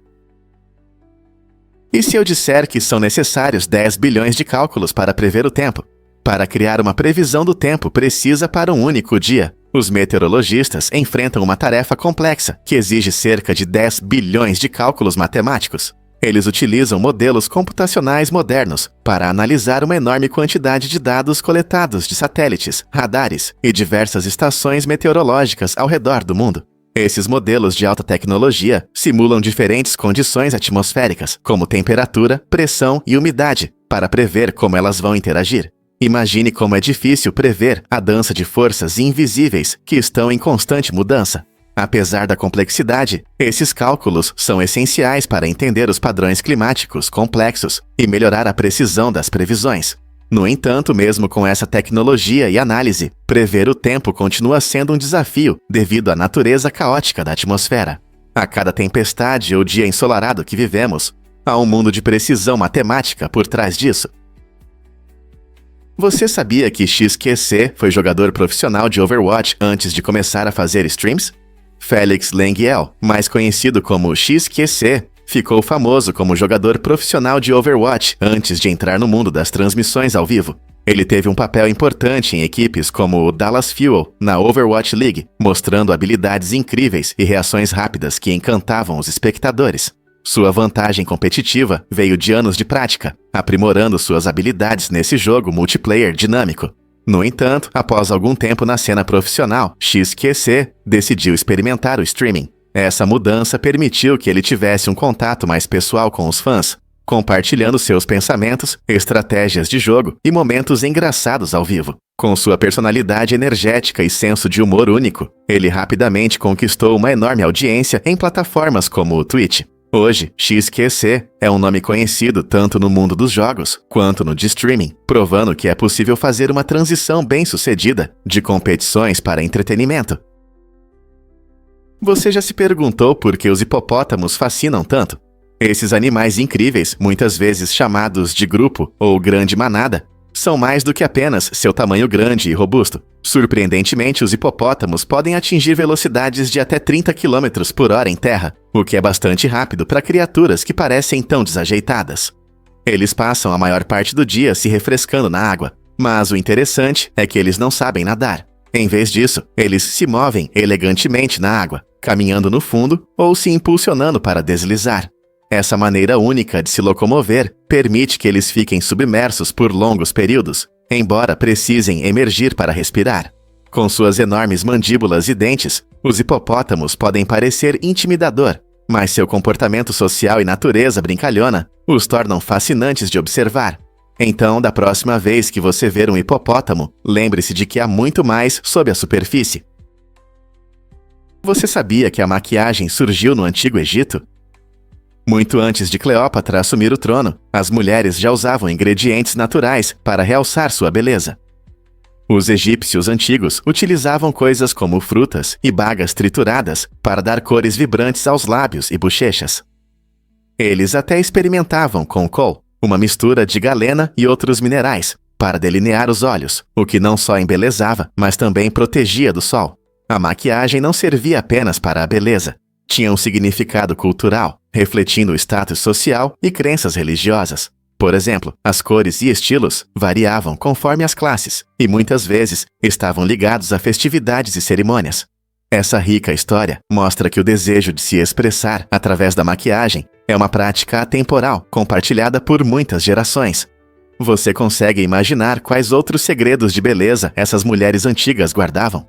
E se eu disser que são necessários 10 bilhões de cálculos para prever o tempo? Para criar uma previsão do tempo precisa para um único dia. Os meteorologistas enfrentam uma tarefa complexa que exige cerca de 10 bilhões de cálculos matemáticos. Eles utilizam modelos computacionais modernos para analisar uma enorme quantidade de dados coletados de satélites, radares e diversas estações meteorológicas ao redor do mundo. Esses modelos de alta tecnologia simulam diferentes condições atmosféricas, como temperatura, pressão e umidade, para prever como elas vão interagir. Imagine como é difícil prever a dança de forças invisíveis que estão em constante mudança. Apesar da complexidade, esses cálculos são essenciais para entender os padrões climáticos complexos e melhorar a precisão das previsões. No entanto, mesmo com essa tecnologia e análise, prever o tempo continua sendo um desafio devido à natureza caótica da atmosfera. A cada tempestade ou dia ensolarado que vivemos, há um mundo de precisão matemática por trás disso. Você sabia que XQC foi jogador profissional de Overwatch antes de começar a fazer streams? Félix Lenguiel, mais conhecido como XQC, ficou famoso como jogador profissional de Overwatch antes de entrar no mundo das transmissões ao vivo. Ele teve um papel importante em equipes como o Dallas Fuel na Overwatch League, mostrando habilidades incríveis e reações rápidas que encantavam os espectadores. Sua vantagem competitiva veio de anos de prática, aprimorando suas habilidades nesse jogo multiplayer dinâmico. No entanto, após algum tempo na cena profissional, XQC decidiu experimentar o streaming. Essa mudança permitiu que ele tivesse um contato mais pessoal com os fãs, compartilhando seus pensamentos, estratégias de jogo e momentos engraçados ao vivo. Com sua personalidade energética e senso de humor único, ele rapidamente conquistou uma enorme audiência em plataformas como o Twitch. Hoje, XQC é um nome conhecido tanto no mundo dos jogos quanto no de streaming, provando que é possível fazer uma transição bem-sucedida de competições para entretenimento. Você já se perguntou por que os hipopótamos fascinam tanto? Esses animais incríveis, muitas vezes chamados de grupo ou grande manada, são mais do que apenas seu tamanho grande e robusto. Surpreendentemente, os hipopótamos podem atingir velocidades de até 30 km por hora em terra, o que é bastante rápido para criaturas que parecem tão desajeitadas. Eles passam a maior parte do dia se refrescando na água, mas o interessante é que eles não sabem nadar. Em vez disso, eles se movem elegantemente na água, caminhando no fundo ou se impulsionando para deslizar. Essa maneira única de se locomover permite que eles fiquem submersos por longos períodos, embora precisem emergir para respirar. Com suas enormes mandíbulas e dentes, os hipopótamos podem parecer intimidador, mas seu comportamento social e natureza brincalhona os tornam fascinantes de observar. Então, da próxima vez que você ver um hipopótamo, lembre-se de que há muito mais sob a superfície. Você sabia que a maquiagem surgiu no Antigo Egito? Muito antes de Cleópatra assumir o trono, as mulheres já usavam ingredientes naturais para realçar sua beleza. Os egípcios antigos utilizavam coisas como frutas e bagas trituradas para dar cores vibrantes aos lábios e bochechas. Eles até experimentavam com kohl, uma mistura de galena e outros minerais, para delinear os olhos, o que não só embelezava, mas também protegia do sol. A maquiagem não servia apenas para a beleza. Tinha um significado cultural, refletindo o status social e crenças religiosas. Por exemplo, as cores e estilos variavam conforme as classes e muitas vezes estavam ligados a festividades e cerimônias. Essa rica história mostra que o desejo de se expressar através da maquiagem é uma prática atemporal compartilhada por muitas gerações. Você consegue imaginar quais outros segredos de beleza essas mulheres antigas guardavam?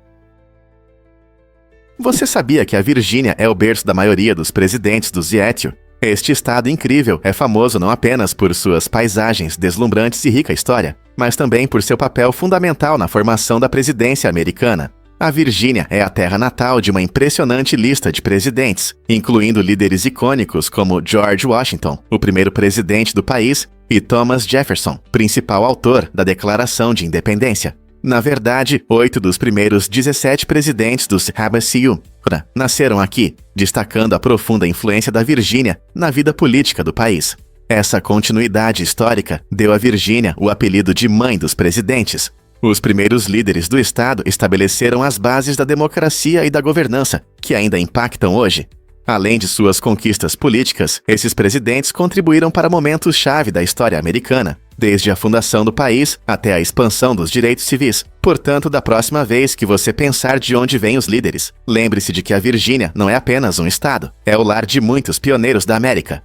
Você sabia que a Virgínia é o berço da maioria dos presidentes do Ziétio? Este estado incrível é famoso não apenas por suas paisagens deslumbrantes e rica história, mas também por seu papel fundamental na formação da presidência americana. A Virgínia é a terra natal de uma impressionante lista de presidentes, incluindo líderes icônicos como George Washington, o primeiro presidente do país, e Thomas Jefferson, principal autor da Declaração de Independência. Na verdade, 8 dos primeiros 17 presidentes dos Habsburgo nasceram aqui, destacando a profunda influência da Virgínia na vida política do país. Essa continuidade histórica deu à Virgínia o apelido de Mãe dos Presidentes. Os primeiros líderes do estado estabeleceram as bases da democracia e da governança, que ainda impactam hoje. Além de suas conquistas políticas, esses presidentes contribuíram para momentos-chave da história americana, desde a fundação do país até a expansão dos direitos civis. Portanto, da próxima vez que você pensar de onde vêm os líderes, lembre-se de que a Virgínia não é apenas um estado, é o lar de muitos pioneiros da América.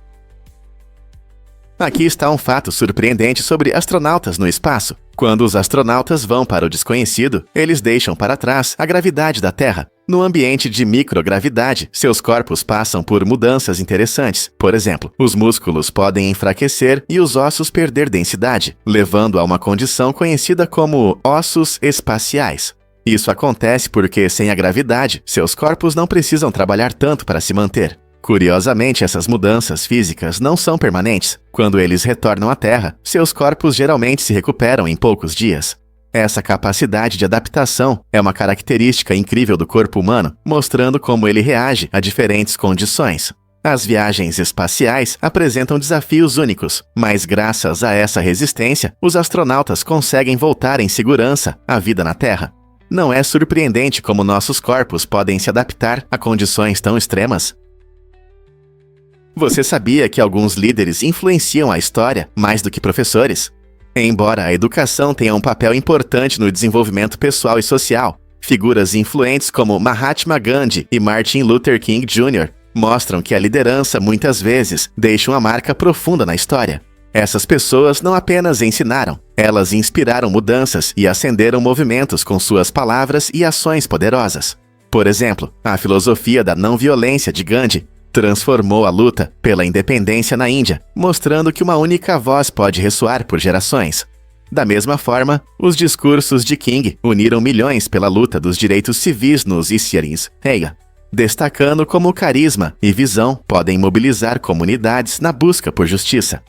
Aqui está um fato surpreendente sobre astronautas no espaço. Quando os astronautas vão para o desconhecido, eles deixam para trás a gravidade da Terra. No ambiente de microgravidade, seus corpos passam por mudanças interessantes. Por exemplo, os músculos podem enfraquecer e os ossos perder densidade, levando a uma condição conhecida como ossos espaciais. Isso acontece porque, sem a gravidade, seus corpos não precisam trabalhar tanto para se manter. Curiosamente, essas mudanças físicas não são permanentes. Quando eles retornam à Terra, seus corpos geralmente se recuperam em poucos dias. Essa capacidade de adaptação é uma característica incrível do corpo humano, mostrando como ele reage a diferentes condições. As viagens espaciais apresentam desafios únicos, mas graças a essa resistência, os astronautas conseguem voltar em segurança à vida na Terra. Não é surpreendente como nossos corpos podem se adaptar a condições tão extremas? Você sabia que alguns líderes influenciam a história mais do que professores? Embora a educação tenha um papel importante no desenvolvimento pessoal e social, figuras influentes como Mahatma Gandhi e Martin Luther King Jr. mostram que a liderança muitas vezes deixa uma marca profunda na história. Essas pessoas não apenas ensinaram, elas inspiraram mudanças e acenderam movimentos com suas palavras e ações poderosas. Por exemplo, a filosofia da não-violência de Gandhi transformou a luta pela independência na Índia, mostrando que uma única voz pode ressoar por gerações. Da mesma forma, os discursos de King uniram milhões pela luta dos direitos civis nos Iciarins, destacando como carisma e visão podem mobilizar comunidades na busca por justiça.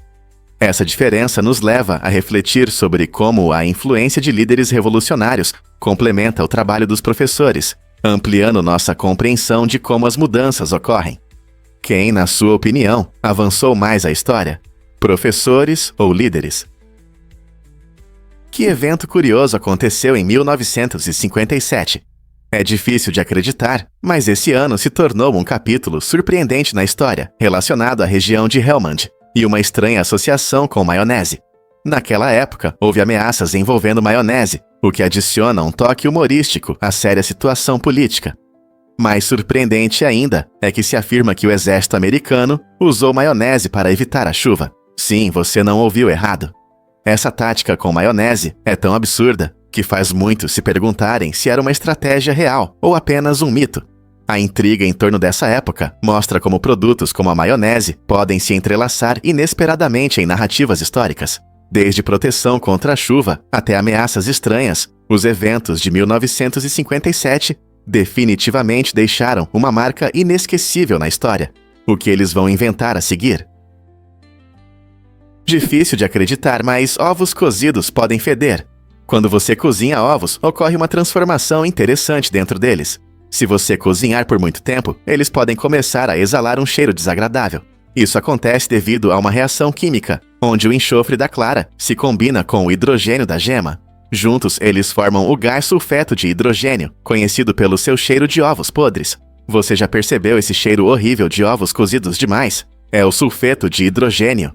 Essa diferença nos leva a refletir sobre como a influência de líderes revolucionários complementa o trabalho dos professores, ampliando nossa compreensão de como as mudanças ocorrem. Quem, na sua opinião, avançou mais a história? Professores ou líderes? Que evento curioso aconteceu em 1957? É difícil de acreditar, mas esse ano se tornou um capítulo surpreendente na história, relacionado à região de Helmand e uma estranha associação com maionese. Naquela época, houve ameaças envolvendo maionese, o que adiciona um toque humorístico à séria situação política. Mais surpreendente ainda é que se afirma que o exército americano usou maionese para evitar a chuva. Sim, você não ouviu errado. Essa tática com maionese é tão absurda que faz muitos se perguntarem se era uma estratégia real ou apenas um mito. A intriga em torno dessa época mostra como produtos como a maionese podem se entrelaçar inesperadamente em narrativas históricas. Desde proteção contra a chuva até ameaças estranhas, os eventos de 1957 definitivamente deixaram uma marca inesquecível na história. O que eles vão inventar a seguir? Difícil de acreditar, mas ovos cozidos podem feder. Quando você cozinha ovos, ocorre uma transformação interessante dentro deles. Se você cozinhar por muito tempo, eles podem começar a exalar um cheiro desagradável. Isso acontece devido a uma reação química, onde o enxofre da clara se combina com o hidrogênio da gema. Juntos, eles formam o gás sulfeto de hidrogênio, conhecido pelo seu cheiro de ovos podres. Você já percebeu esse cheiro horrível de ovos cozidos demais? É o sulfeto de hidrogênio.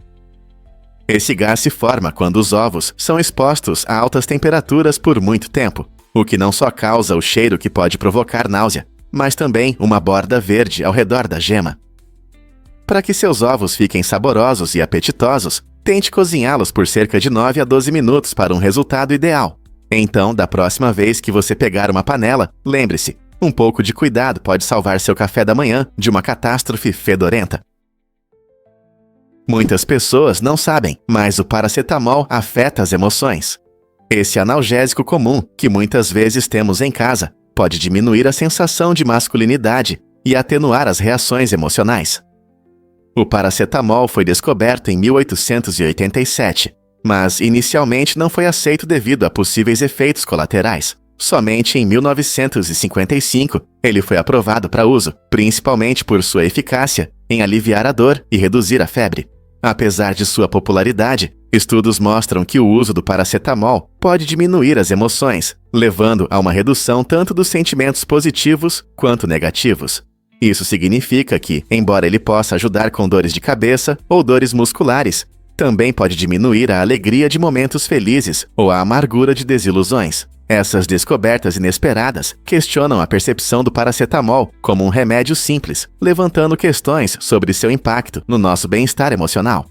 Esse gás se forma quando os ovos são expostos a altas temperaturas por muito tempo, o que não só causa o cheiro que pode provocar náusea, mas também uma borda verde ao redor da gema. Para que seus ovos fiquem saborosos e apetitosos, tente cozinhá-los por cerca de 9 a 12 minutos para um resultado ideal. Então, da próxima vez que você pegar uma panela, lembre-se, um pouco de cuidado pode salvar seu café da manhã de uma catástrofe fedorenta. Muitas pessoas não sabem, mas o paracetamol afeta as emoções. Esse analgésico comum, que muitas vezes temos em casa, pode diminuir a sensação de masculinidade e atenuar as reações emocionais. O paracetamol foi descoberto em 1887, mas inicialmente não foi aceito devido a possíveis efeitos colaterais. Somente em 1955 ele foi aprovado para uso, principalmente por sua eficácia em aliviar a dor e reduzir a febre. Apesar de sua popularidade, estudos mostram que o uso do paracetamol pode diminuir as emoções, levando a uma redução tanto dos sentimentos positivos quanto negativos. Isso significa que, embora ele possa ajudar com dores de cabeça ou dores musculares, também pode diminuir a alegria de momentos felizes ou a amargura de desilusões. Essas descobertas inesperadas questionam a percepção do paracetamol como um remédio simples, levantando questões sobre seu impacto no nosso bem-estar emocional.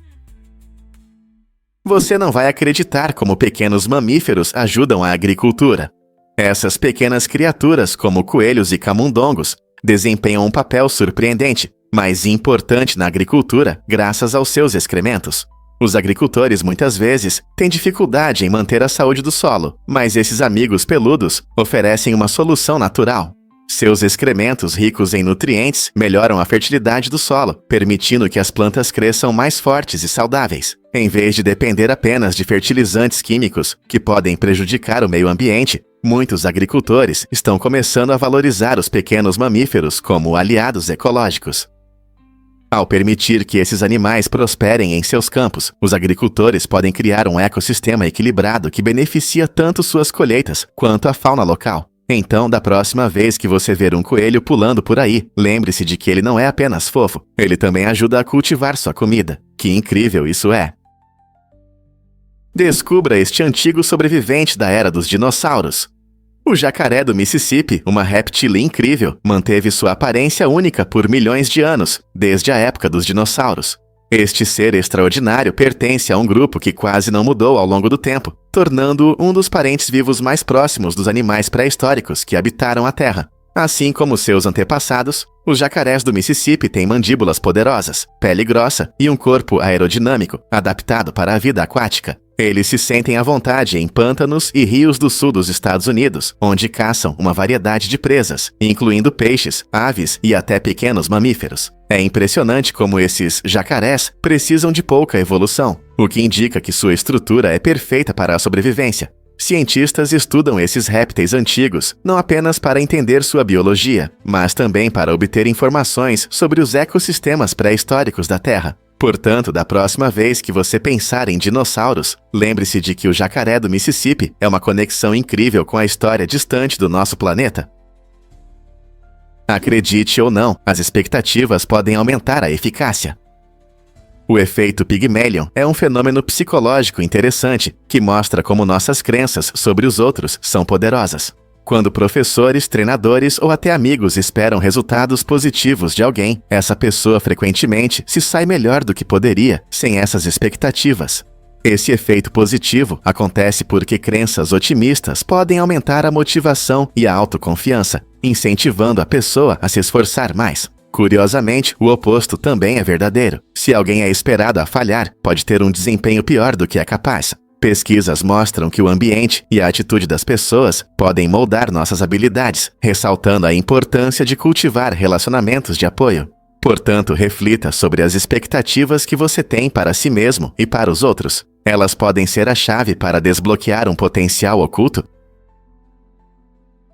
Você não vai acreditar como pequenos mamíferos ajudam a agricultura. Essas pequenas criaturas, como coelhos e camundongos, desempenham um papel surpreendente, mas importante na agricultura graças aos seus excrementos. Os agricultores muitas vezes têm dificuldade em manter a saúde do solo, mas esses amigos peludos oferecem uma solução natural. Seus excrementos ricos em nutrientes melhoram a fertilidade do solo, permitindo que as plantas cresçam mais fortes e saudáveis. Em vez de depender apenas de fertilizantes químicos que podem prejudicar o meio ambiente, muitos agricultores estão começando a valorizar os pequenos mamíferos como aliados ecológicos. Ao permitir que esses animais prosperem em seus campos, os agricultores podem criar um ecossistema equilibrado que beneficia tanto suas colheitas quanto a fauna local. Então, da próxima vez que você ver um coelho pulando por aí, lembre-se de que ele não é apenas fofo, ele também ajuda a cultivar sua comida. Que incrível isso é! Descubra este antigo sobrevivente da era dos dinossauros. O jacaré do Mississippi, uma réptil incrível, manteve sua aparência única por milhões de anos, desde a época dos dinossauros. Este ser extraordinário pertence a um grupo que quase não mudou ao longo do tempo, tornando-o um dos parentes vivos mais próximos dos animais pré-históricos que habitaram a Terra. Assim como seus antepassados, os jacarés do Mississippi têm mandíbulas poderosas, pele grossa e um corpo aerodinâmico, adaptado para a vida aquática. Eles se sentem à vontade em pântanos e rios do sul dos Estados Unidos, onde caçam uma variedade de presas, incluindo peixes, aves e até pequenos mamíferos. É impressionante como esses jacarés precisam de pouca evolução, o que indica que sua estrutura é perfeita para a sobrevivência. Cientistas estudam esses répteis antigos não apenas para entender sua biologia, mas também para obter informações sobre os ecossistemas pré-históricos da Terra. Portanto, da próxima vez que você pensar em dinossauros, lembre-se de que o jacaré do Mississippi é uma conexão incrível com a história distante do nosso planeta. Acredite ou não, as expectativas podem aumentar a eficácia. O efeito Pygmalion é um fenômeno psicológico interessante que mostra como nossas crenças sobre os outros são poderosas. Quando professores, treinadores ou até amigos esperam resultados positivos de alguém, essa pessoa frequentemente se sai melhor do que poderia sem essas expectativas. Esse efeito positivo acontece porque crenças otimistas podem aumentar a motivação e a autoconfiança, incentivando a pessoa a se esforçar mais. Curiosamente, o oposto também é verdadeiro. Se alguém é esperado a falhar, pode ter um desempenho pior do que é capaz. Pesquisas mostram que o ambiente e a atitude das pessoas podem moldar nossas habilidades, ressaltando a importância de cultivar relacionamentos de apoio. Portanto, reflita sobre as expectativas que você tem para si mesmo e para os outros. Elas podem ser a chave para desbloquear um potencial oculto.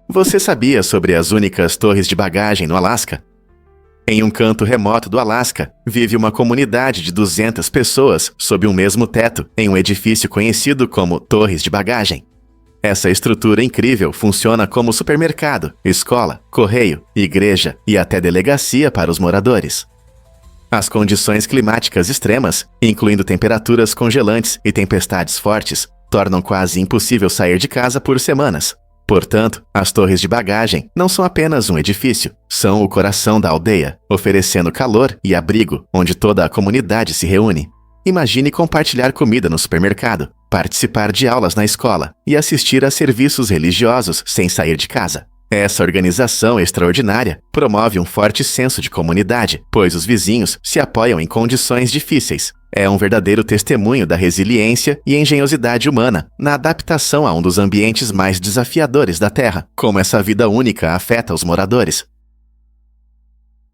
Você sabia sobre as únicas torres de bagagem no Alasca? Em um canto remoto do Alasca, vive uma comunidade de 200 pessoas sob um mesmo teto, em um edifício conhecido como Torres de Bagagem. Essa estrutura incrível funciona como supermercado, escola, correio, igreja e até delegacia para os moradores. As condições climáticas extremas, incluindo temperaturas congelantes e tempestades fortes, tornam quase impossível sair de casa por semanas. Portanto, as torres de bagagem não são apenas um edifício, são o coração da aldeia, oferecendo calor e abrigo onde toda a comunidade se reúne. Imagine compartilhar comida no supermercado, participar de aulas na escola e assistir a serviços religiosos sem sair de casa. Essa organização extraordinária promove um forte senso de comunidade, pois os vizinhos se apoiam em condições difíceis. É um verdadeiro testemunho da resiliência e engenhosidade humana na adaptação a um dos ambientes mais desafiadores da Terra, como essa vida única afeta os moradores.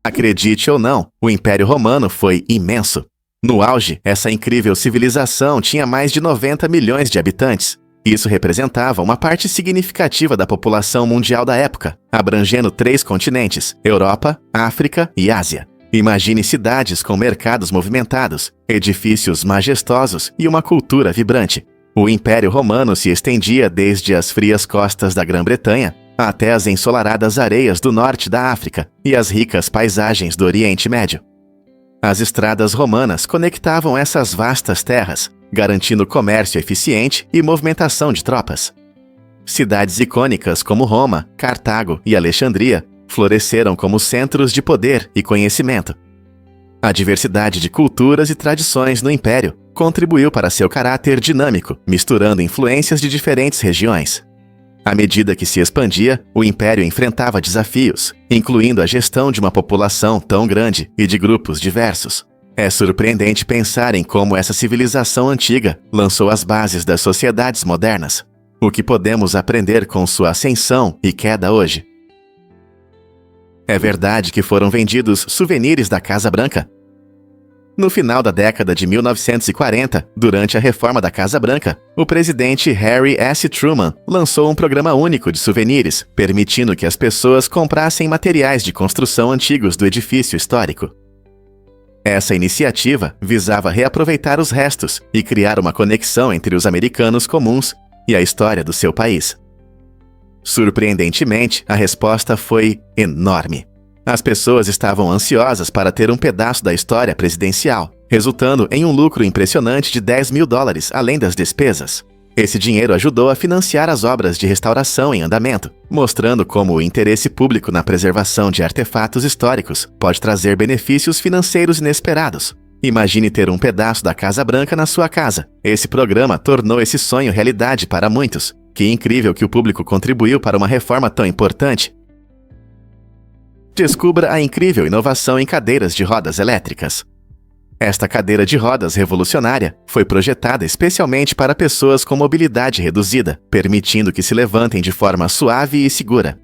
Acredite ou não, o Império Romano foi imenso. No auge, essa incrível civilização tinha mais de 90 milhões de habitantes. Isso representava uma parte significativa da população mundial da época, abrangendo 3 continentes: Europa, África e Ásia. Imagine cidades com mercados movimentados, edifícios majestosos e uma cultura vibrante. O Império Romano se estendia desde as frias costas da Grã-Bretanha até as ensolaradas areias do norte da África e as ricas paisagens do Oriente Médio. As estradas romanas conectavam essas vastas terras, garantindo comércio eficiente e movimentação de tropas. Cidades icônicas como Roma, Cartago e Alexandria floresceram como centros de poder e conhecimento. A diversidade de culturas e tradições no Império contribuiu para seu caráter dinâmico, misturando influências de diferentes regiões. À medida que se expandia, o Império enfrentava desafios, incluindo a gestão de uma população tão grande e de grupos diversos. É surpreendente pensar em como essa civilização antiga lançou as bases das sociedades modernas. O que podemos aprender com sua ascensão e queda hoje? É verdade que foram vendidos souvenirs da Casa Branca? No final da década de 1940, durante a reforma da Casa Branca, o presidente Harry S. Truman lançou um programa único de souvenirs, permitindo que as pessoas comprassem materiais de construção antigos do edifício histórico. Essa iniciativa visava reaproveitar os restos e criar uma conexão entre os americanos comuns e a história do seu país. Surpreendentemente, a resposta foi enorme. As pessoas estavam ansiosas para ter um pedaço da história presidencial, resultando em um lucro impressionante de $10 mil, além das despesas. Esse dinheiro ajudou a financiar as obras de restauração em andamento, mostrando como o interesse público na preservação de artefatos históricos pode trazer benefícios financeiros inesperados. Imagine ter um pedaço da Casa Branca na sua casa. Esse programa tornou esse sonho realidade para muitos. Que incrível que o público contribuiu para uma reforma tão importante. Descubra a incrível inovação em cadeiras de rodas elétricas. Esta cadeira de rodas revolucionária foi projetada especialmente para pessoas com mobilidade reduzida, permitindo que se levantem de forma suave e segura.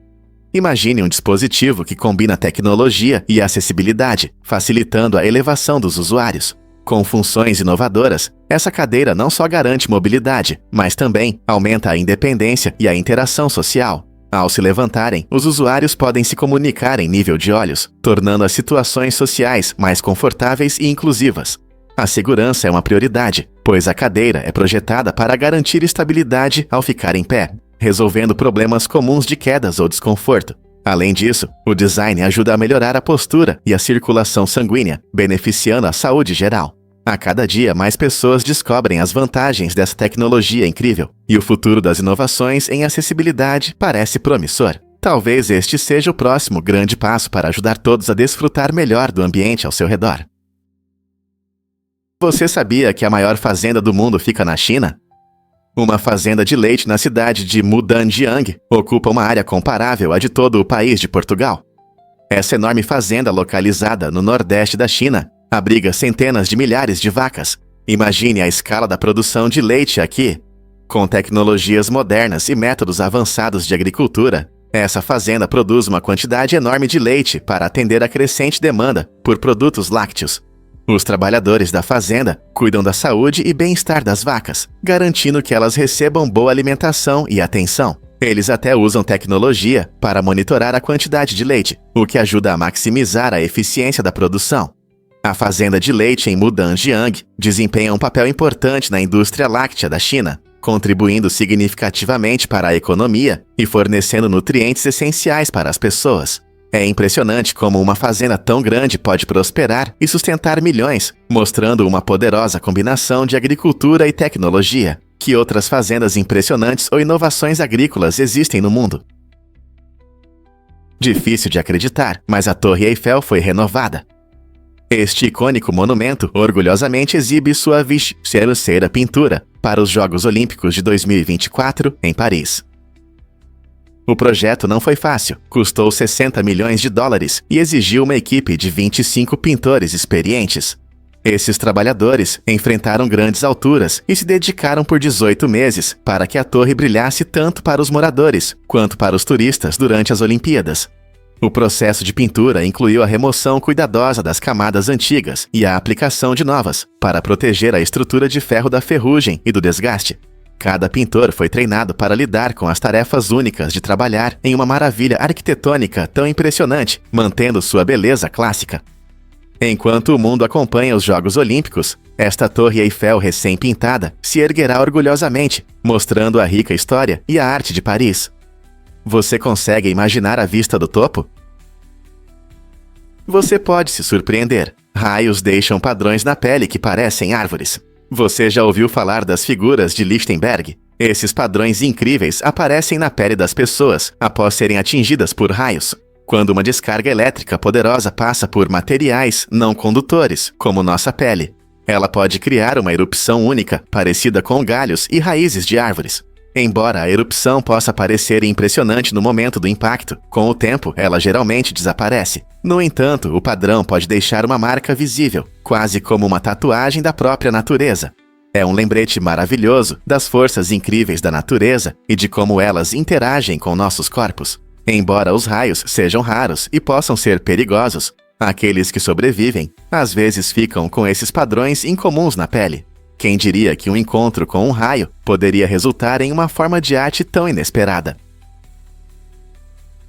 Imagine um dispositivo que combina tecnologia e acessibilidade, facilitando a elevação dos usuários. Com funções inovadoras, essa cadeira não só garante mobilidade, mas também aumenta a independência e a interação social. Ao se levantarem, os usuários podem se comunicar em nível de olhos, tornando as situações sociais mais confortáveis e inclusivas. A segurança é uma prioridade, pois a cadeira é projetada para garantir estabilidade ao ficar em pé, resolvendo problemas comuns de quedas ou desconforto. Além disso, o design ajuda a melhorar a postura e a circulação sanguínea, beneficiando a saúde geral. A cada dia, mais pessoas descobrem as vantagens dessa tecnologia incrível, e o futuro das inovações em acessibilidade parece promissor. Talvez este seja o próximo grande passo para ajudar todos a desfrutar melhor do ambiente ao seu redor. Você sabia que a maior fazenda do mundo fica na China? Uma fazenda de leite na cidade de Mudanjiang ocupa uma área comparável à de todo o país de Portugal. Essa enorme fazenda, localizada no nordeste da China, abriga centenas de milhares de vacas. Imagine a escala da produção de leite aqui. Com tecnologias modernas e métodos avançados de agricultura, essa fazenda produz uma quantidade enorme de leite para atender a crescente demanda por produtos lácteos. Os trabalhadores da fazenda cuidam da saúde e bem-estar das vacas, garantindo que elas recebam boa alimentação e atenção. Eles até usam tecnologia para monitorar a quantidade de leite, o que ajuda a maximizar a eficiência da produção. A fazenda de leite em Mudanjiang desempenha um papel importante na indústria láctea da China, contribuindo significativamente para a economia e fornecendo nutrientes essenciais para as pessoas. É impressionante como uma fazenda tão grande pode prosperar e sustentar milhões, mostrando uma poderosa combinação de agricultura e tecnologia. Que outras fazendas impressionantes ou inovações agrícolas existem no mundo? Difícil de acreditar, mas a Torre Eiffel foi renovada. Este icônico monumento orgulhosamente exibe sua terceira pintura para os Jogos Olímpicos de 2024 em Paris. O projeto não foi fácil, custou 60 milhões de dólares e exigiu uma equipe de 25 pintores experientes. Esses trabalhadores enfrentaram grandes alturas e se dedicaram por 18 meses para que a torre brilhasse tanto para os moradores quanto para os turistas durante as Olimpíadas. O processo de pintura incluiu a remoção cuidadosa das camadas antigas e a aplicação de novas, para proteger a estrutura de ferro da ferrugem e do desgaste. Cada pintor foi treinado para lidar com as tarefas únicas de trabalhar em uma maravilha arquitetônica tão impressionante, mantendo sua beleza clássica. Enquanto o mundo acompanha os Jogos Olímpicos, esta Torre Eiffel recém-pintada se erguerá orgulhosamente, mostrando a rica história e a arte de Paris. Você consegue imaginar a vista do topo? Você pode se surpreender. Raios deixam padrões na pele que parecem árvores. Você já ouviu falar das figuras de Lichtenberg? Esses padrões incríveis aparecem na pele das pessoas após serem atingidas por raios. Quando uma descarga elétrica poderosa passa por materiais não condutores, como nossa pele, ela pode criar uma erupção única, parecida com galhos e raízes de árvores. Embora a erupção possa parecer impressionante no momento do impacto, com o tempo ela geralmente desaparece. No entanto, o padrão pode deixar uma marca visível, quase como uma tatuagem da própria natureza. É um lembrete maravilhoso das forças incríveis da natureza e de como elas interagem com nossos corpos. Embora os raios sejam raros e possam ser perigosos, aqueles que sobrevivem às vezes ficam com esses padrões incomuns na pele. Quem diria que um encontro com um raio poderia resultar em uma forma de arte tão inesperada?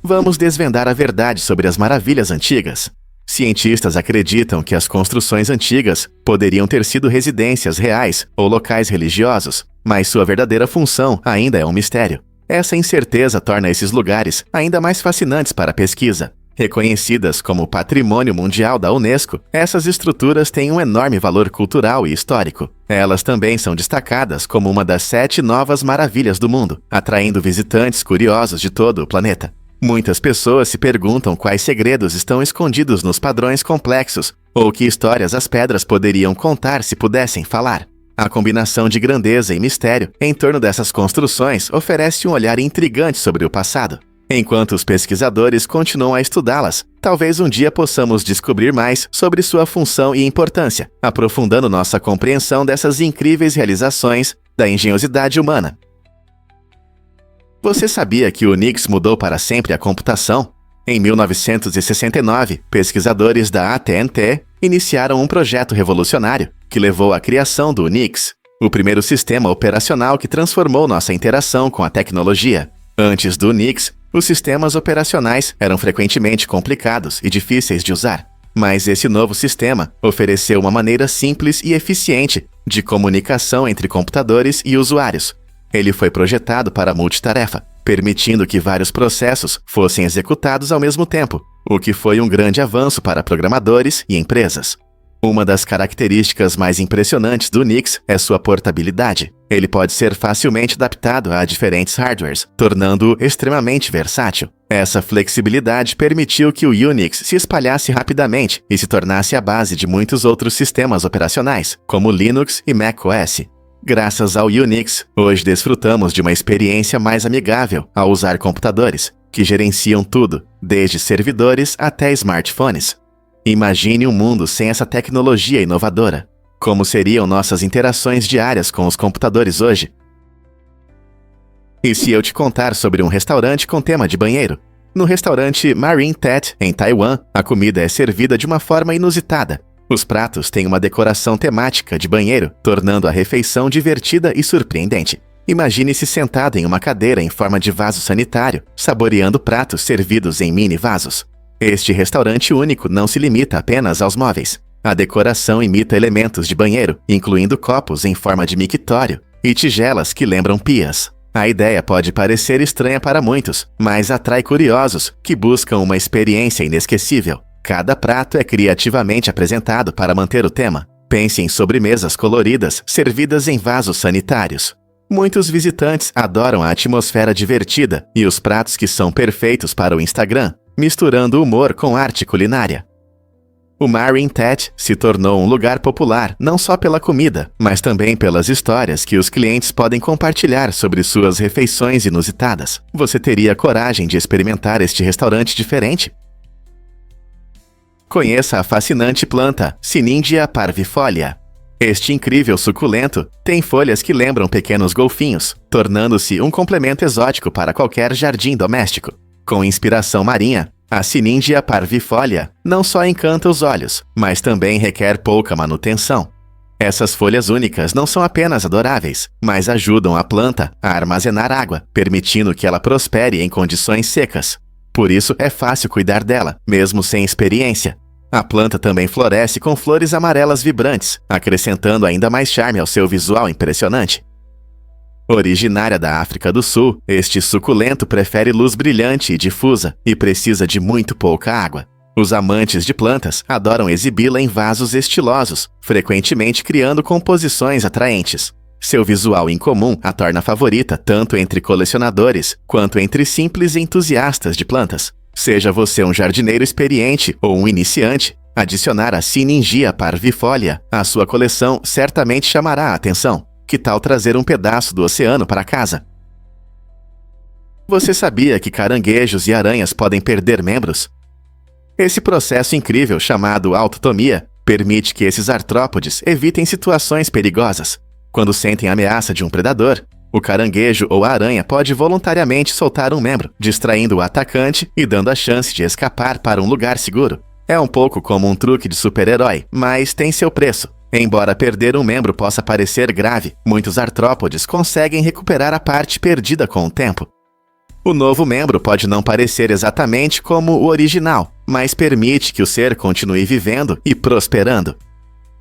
Vamos desvendar a verdade sobre as maravilhas antigas. Cientistas acreditam que as construções antigas poderiam ter sido residências reais ou locais religiosos, mas sua verdadeira função ainda é um mistério. Essa incerteza torna esses lugares ainda mais fascinantes para a pesquisa. Reconhecidas como Patrimônio Mundial da Unesco, essas estruturas têm um enorme valor cultural e histórico. Elas também são destacadas como uma das 7 novas maravilhas do mundo, atraindo visitantes curiosos de todo o planeta. Muitas pessoas se perguntam quais segredos estão escondidos nos padrões complexos, ou que histórias as pedras poderiam contar se pudessem falar. A combinação de grandeza e mistério em torno dessas construções oferece um olhar intrigante sobre o passado. Enquanto os pesquisadores continuam a estudá-las, talvez um dia possamos descobrir mais sobre sua função e importância, aprofundando nossa compreensão dessas incríveis realizações da engenhosidade humana. Você sabia que o Unix mudou para sempre a computação? Em 1969, pesquisadores da AT&T iniciaram um projeto revolucionário que levou à criação do Unix, o primeiro sistema operacional que transformou nossa interação com a tecnologia. Antes do Unix, os sistemas operacionais eram frequentemente complicados e difíceis de usar, mas esse novo sistema ofereceu uma maneira simples e eficiente de comunicação entre computadores e usuários. Ele foi projetado para multitarefa, permitindo que vários processos fossem executados ao mesmo tempo, o que foi um grande avanço para programadores e empresas. Uma das características mais impressionantes do Nix é sua portabilidade. Ele pode ser facilmente adaptado a diferentes hardwares, tornando-o extremamente versátil. Essa flexibilidade permitiu que o Unix se espalhasse rapidamente e se tornasse a base de muitos outros sistemas operacionais, como Linux e macOS. Graças ao Unix, hoje desfrutamos de uma experiência mais amigável ao usar computadores, que gerenciam tudo, desde servidores até smartphones. Imagine um mundo sem essa tecnologia inovadora. Como seriam nossas interações diárias com os computadores hoje? E se eu te contar sobre um restaurante com tema de banheiro? No restaurante Marine Tet, em Taiwan, a comida é servida de uma forma inusitada. Os pratos têm uma decoração temática de banheiro, tornando a refeição divertida e surpreendente. Imagine-se sentado em uma cadeira em forma de vaso sanitário, saboreando pratos servidos em mini vasos. Este restaurante único não se limita apenas aos móveis. A decoração imita elementos de banheiro, incluindo copos em forma de mictório e tigelas que lembram pias. A ideia pode parecer estranha para muitos, mas atrai curiosos que buscam uma experiência inesquecível. Cada prato é criativamente apresentado para manter o tema. Pense em sobremesas coloridas servidas em vasos sanitários. Muitos visitantes adoram a atmosfera divertida e os pratos que são perfeitos para o Instagram, misturando humor com arte culinária. O Marine Tet se tornou um lugar popular não só pela comida, mas também pelas histórias que os clientes podem compartilhar sobre suas refeições inusitadas. Você teria coragem de experimentar este restaurante diferente? Conheça a fascinante planta Sinindia parvifolia. Este incrível suculento tem folhas que lembram pequenos golfinhos, tornando-se um complemento exótico para qualquer jardim doméstico. Com inspiração marinha, a Sinindia parvifolia não só encanta os olhos, mas também requer pouca manutenção. Essas folhas únicas não são apenas adoráveis, mas ajudam a planta a armazenar água, permitindo que ela prospere em condições secas. Por isso é fácil cuidar dela, mesmo sem experiência. A planta também floresce com flores amarelas vibrantes, acrescentando ainda mais charme ao seu visual impressionante. Originária da África do Sul, este suculento prefere luz brilhante e difusa e precisa de muito pouca água. Os amantes de plantas adoram exibi-la em vasos estilosos, frequentemente criando composições atraentes. Seu visual incomum a torna favorita tanto entre colecionadores quanto entre simples entusiastas de plantas. Seja você um jardineiro experiente ou um iniciante, adicionar a Siningia parvifolia à sua coleção certamente chamará a atenção. Que tal trazer um pedaço do oceano para casa? Você sabia que caranguejos e aranhas podem perder membros? Esse processo incrível chamado autotomia permite que esses artrópodes evitem situações perigosas. Quando sentem a ameaça de um predador, o caranguejo ou a aranha pode voluntariamente soltar um membro, distraindo o atacante e dando a chance de escapar para um lugar seguro. É um pouco como um truque de super-herói, mas tem seu preço. Embora perder um membro possa parecer grave, muitos artrópodes conseguem recuperar a parte perdida com o tempo. O novo membro pode não parecer exatamente como o original, mas permite que o ser continue vivendo e prosperando.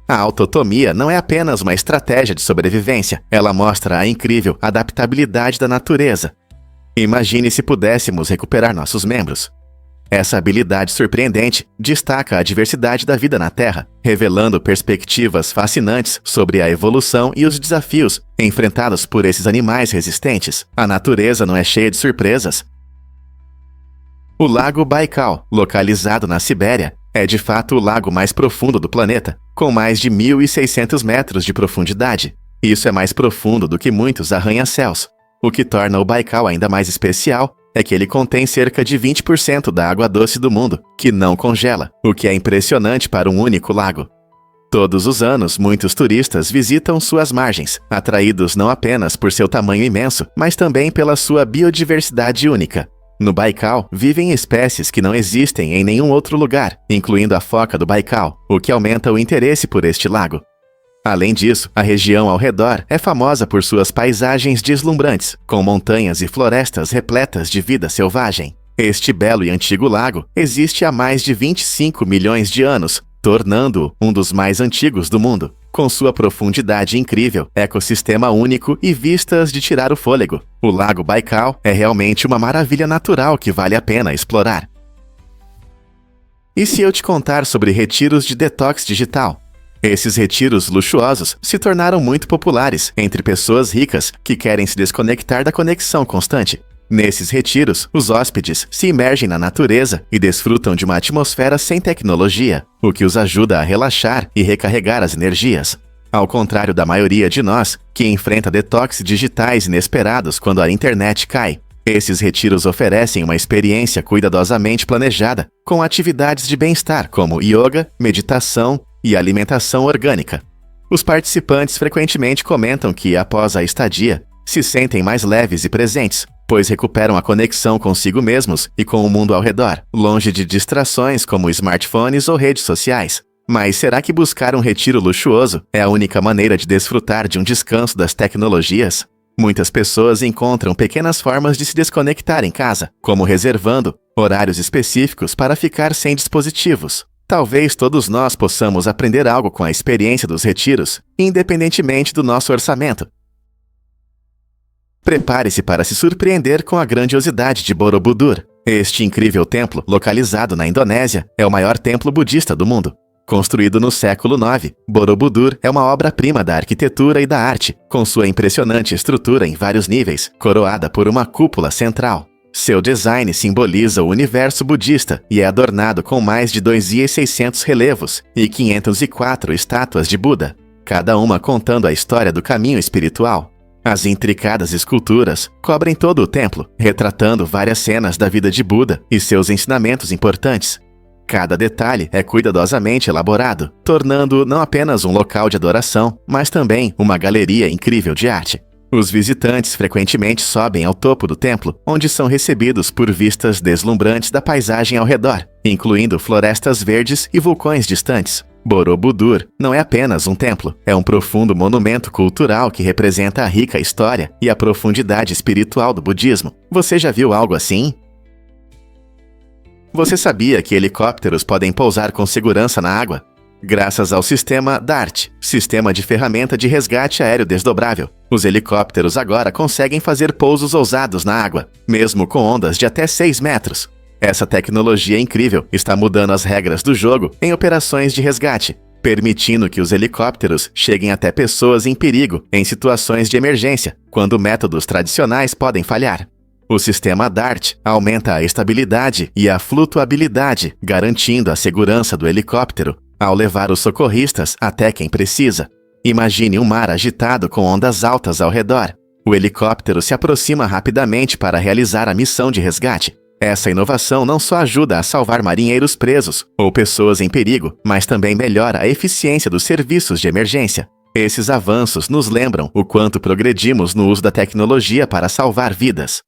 A autotomia não é apenas uma estratégia de sobrevivência, ela mostra a incrível adaptabilidade da natureza. Imagine se pudéssemos recuperar nossos membros. Essa habilidade surpreendente destaca a diversidade da vida na Terra, revelando perspectivas fascinantes sobre a evolução e os desafios enfrentados por esses animais resistentes. A natureza não é cheia de surpresas. O Lago Baikal, localizado na Sibéria, é de fato o lago mais profundo do planeta, com mais de 1.600 metros de profundidade. Isso é mais profundo do que muitos arranha-céus. O que torna o Baikal ainda mais especial é que ele contém cerca de 20% da água doce do mundo, que não congela, o que é impressionante para um único lago. Todos os anos, muitos turistas visitam suas margens, atraídos não apenas por seu tamanho imenso, mas também pela sua biodiversidade única. No Baikal, vivem espécies que não existem em nenhum outro lugar, incluindo a foca do Baikal, o que aumenta o interesse por este lago. Além disso, a região ao redor é famosa por suas paisagens deslumbrantes, com montanhas e florestas repletas de vida selvagem. Este belo e antigo lago existe há mais de 25 milhões de anos, tornando-o um dos mais antigos do mundo. Com sua profundidade incrível, ecossistema único e vistas de tirar o fôlego, o Lago Baikal é realmente uma maravilha natural que vale a pena explorar. E se eu te contar sobre retiros de detox digital? Esses retiros luxuosos se tornaram muito populares entre pessoas ricas que querem se desconectar da conexão constante. Nesses retiros, os hóspedes se imergem na natureza e desfrutam de uma atmosfera sem tecnologia, o que os ajuda a relaxar e recarregar as energias. Ao contrário da maioria de nós, que enfrenta detox digitais inesperados quando a internet cai, esses retiros oferecem uma experiência cuidadosamente planejada, com atividades de bem-estar como yoga, meditação e alimentação orgânica. Os participantes frequentemente comentam que, após a estadia, se sentem mais leves e presentes, pois recuperam a conexão consigo mesmos e com o mundo ao redor, longe de distrações como smartphones ou redes sociais. Mas será que buscar um retiro luxuoso é a única maneira de desfrutar de um descanso das tecnologias? Muitas pessoas encontram pequenas formas de se desconectar em casa, como reservando horários específicos para ficar sem dispositivos. Talvez todos nós possamos aprender algo com a experiência dos retiros, independentemente do nosso orçamento. Prepare-se para se surpreender com a grandiosidade de Borobudur. Este incrível templo, localizado na Indonésia, é o maior templo budista do mundo. Construído no século IX, Borobudur é uma obra-prima da arquitetura e da arte, com sua impressionante estrutura em vários níveis, coroada por uma cúpula central. Seu design simboliza o universo budista e é adornado com mais de 2.600 relevos e 504 estátuas de Buda, cada uma contando a história do caminho espiritual. As intricadas esculturas cobrem todo o templo, retratando várias cenas da vida de Buda e seus ensinamentos importantes. Cada detalhe é cuidadosamente elaborado, tornando-o não apenas um local de adoração, mas também uma galeria incrível de arte. Os visitantes frequentemente sobem ao topo do templo, onde são recebidos por vistas deslumbrantes da paisagem ao redor, incluindo florestas verdes e vulcões distantes. Borobudur não é apenas um templo, é um profundo monumento cultural que representa a rica história e a profundidade espiritual do budismo. Você já viu algo assim? Você sabia que helicópteros podem pousar com segurança na água? Graças ao sistema DART, Sistema de Ferramenta de Resgate Aéreo Desdobrável, os helicópteros agora conseguem fazer pousos ousados na água, mesmo com ondas de até 6 metros. Essa tecnologia incrível está mudando as regras do jogo em operações de resgate, permitindo que os helicópteros cheguem até pessoas em perigo em situações de emergência, quando métodos tradicionais podem falhar. O sistema DART aumenta a estabilidade e a flutuabilidade, garantindo a segurança do helicóptero ao levar os socorristas até quem precisa. Imagine um mar agitado com ondas altas ao redor. O helicóptero se aproxima rapidamente para realizar a missão de resgate. Essa inovação não só ajuda a salvar marinheiros presos ou pessoas em perigo, mas também melhora a eficiência dos serviços de emergência. Esses avanços nos lembram o quanto progredimos no uso da tecnologia para salvar vidas.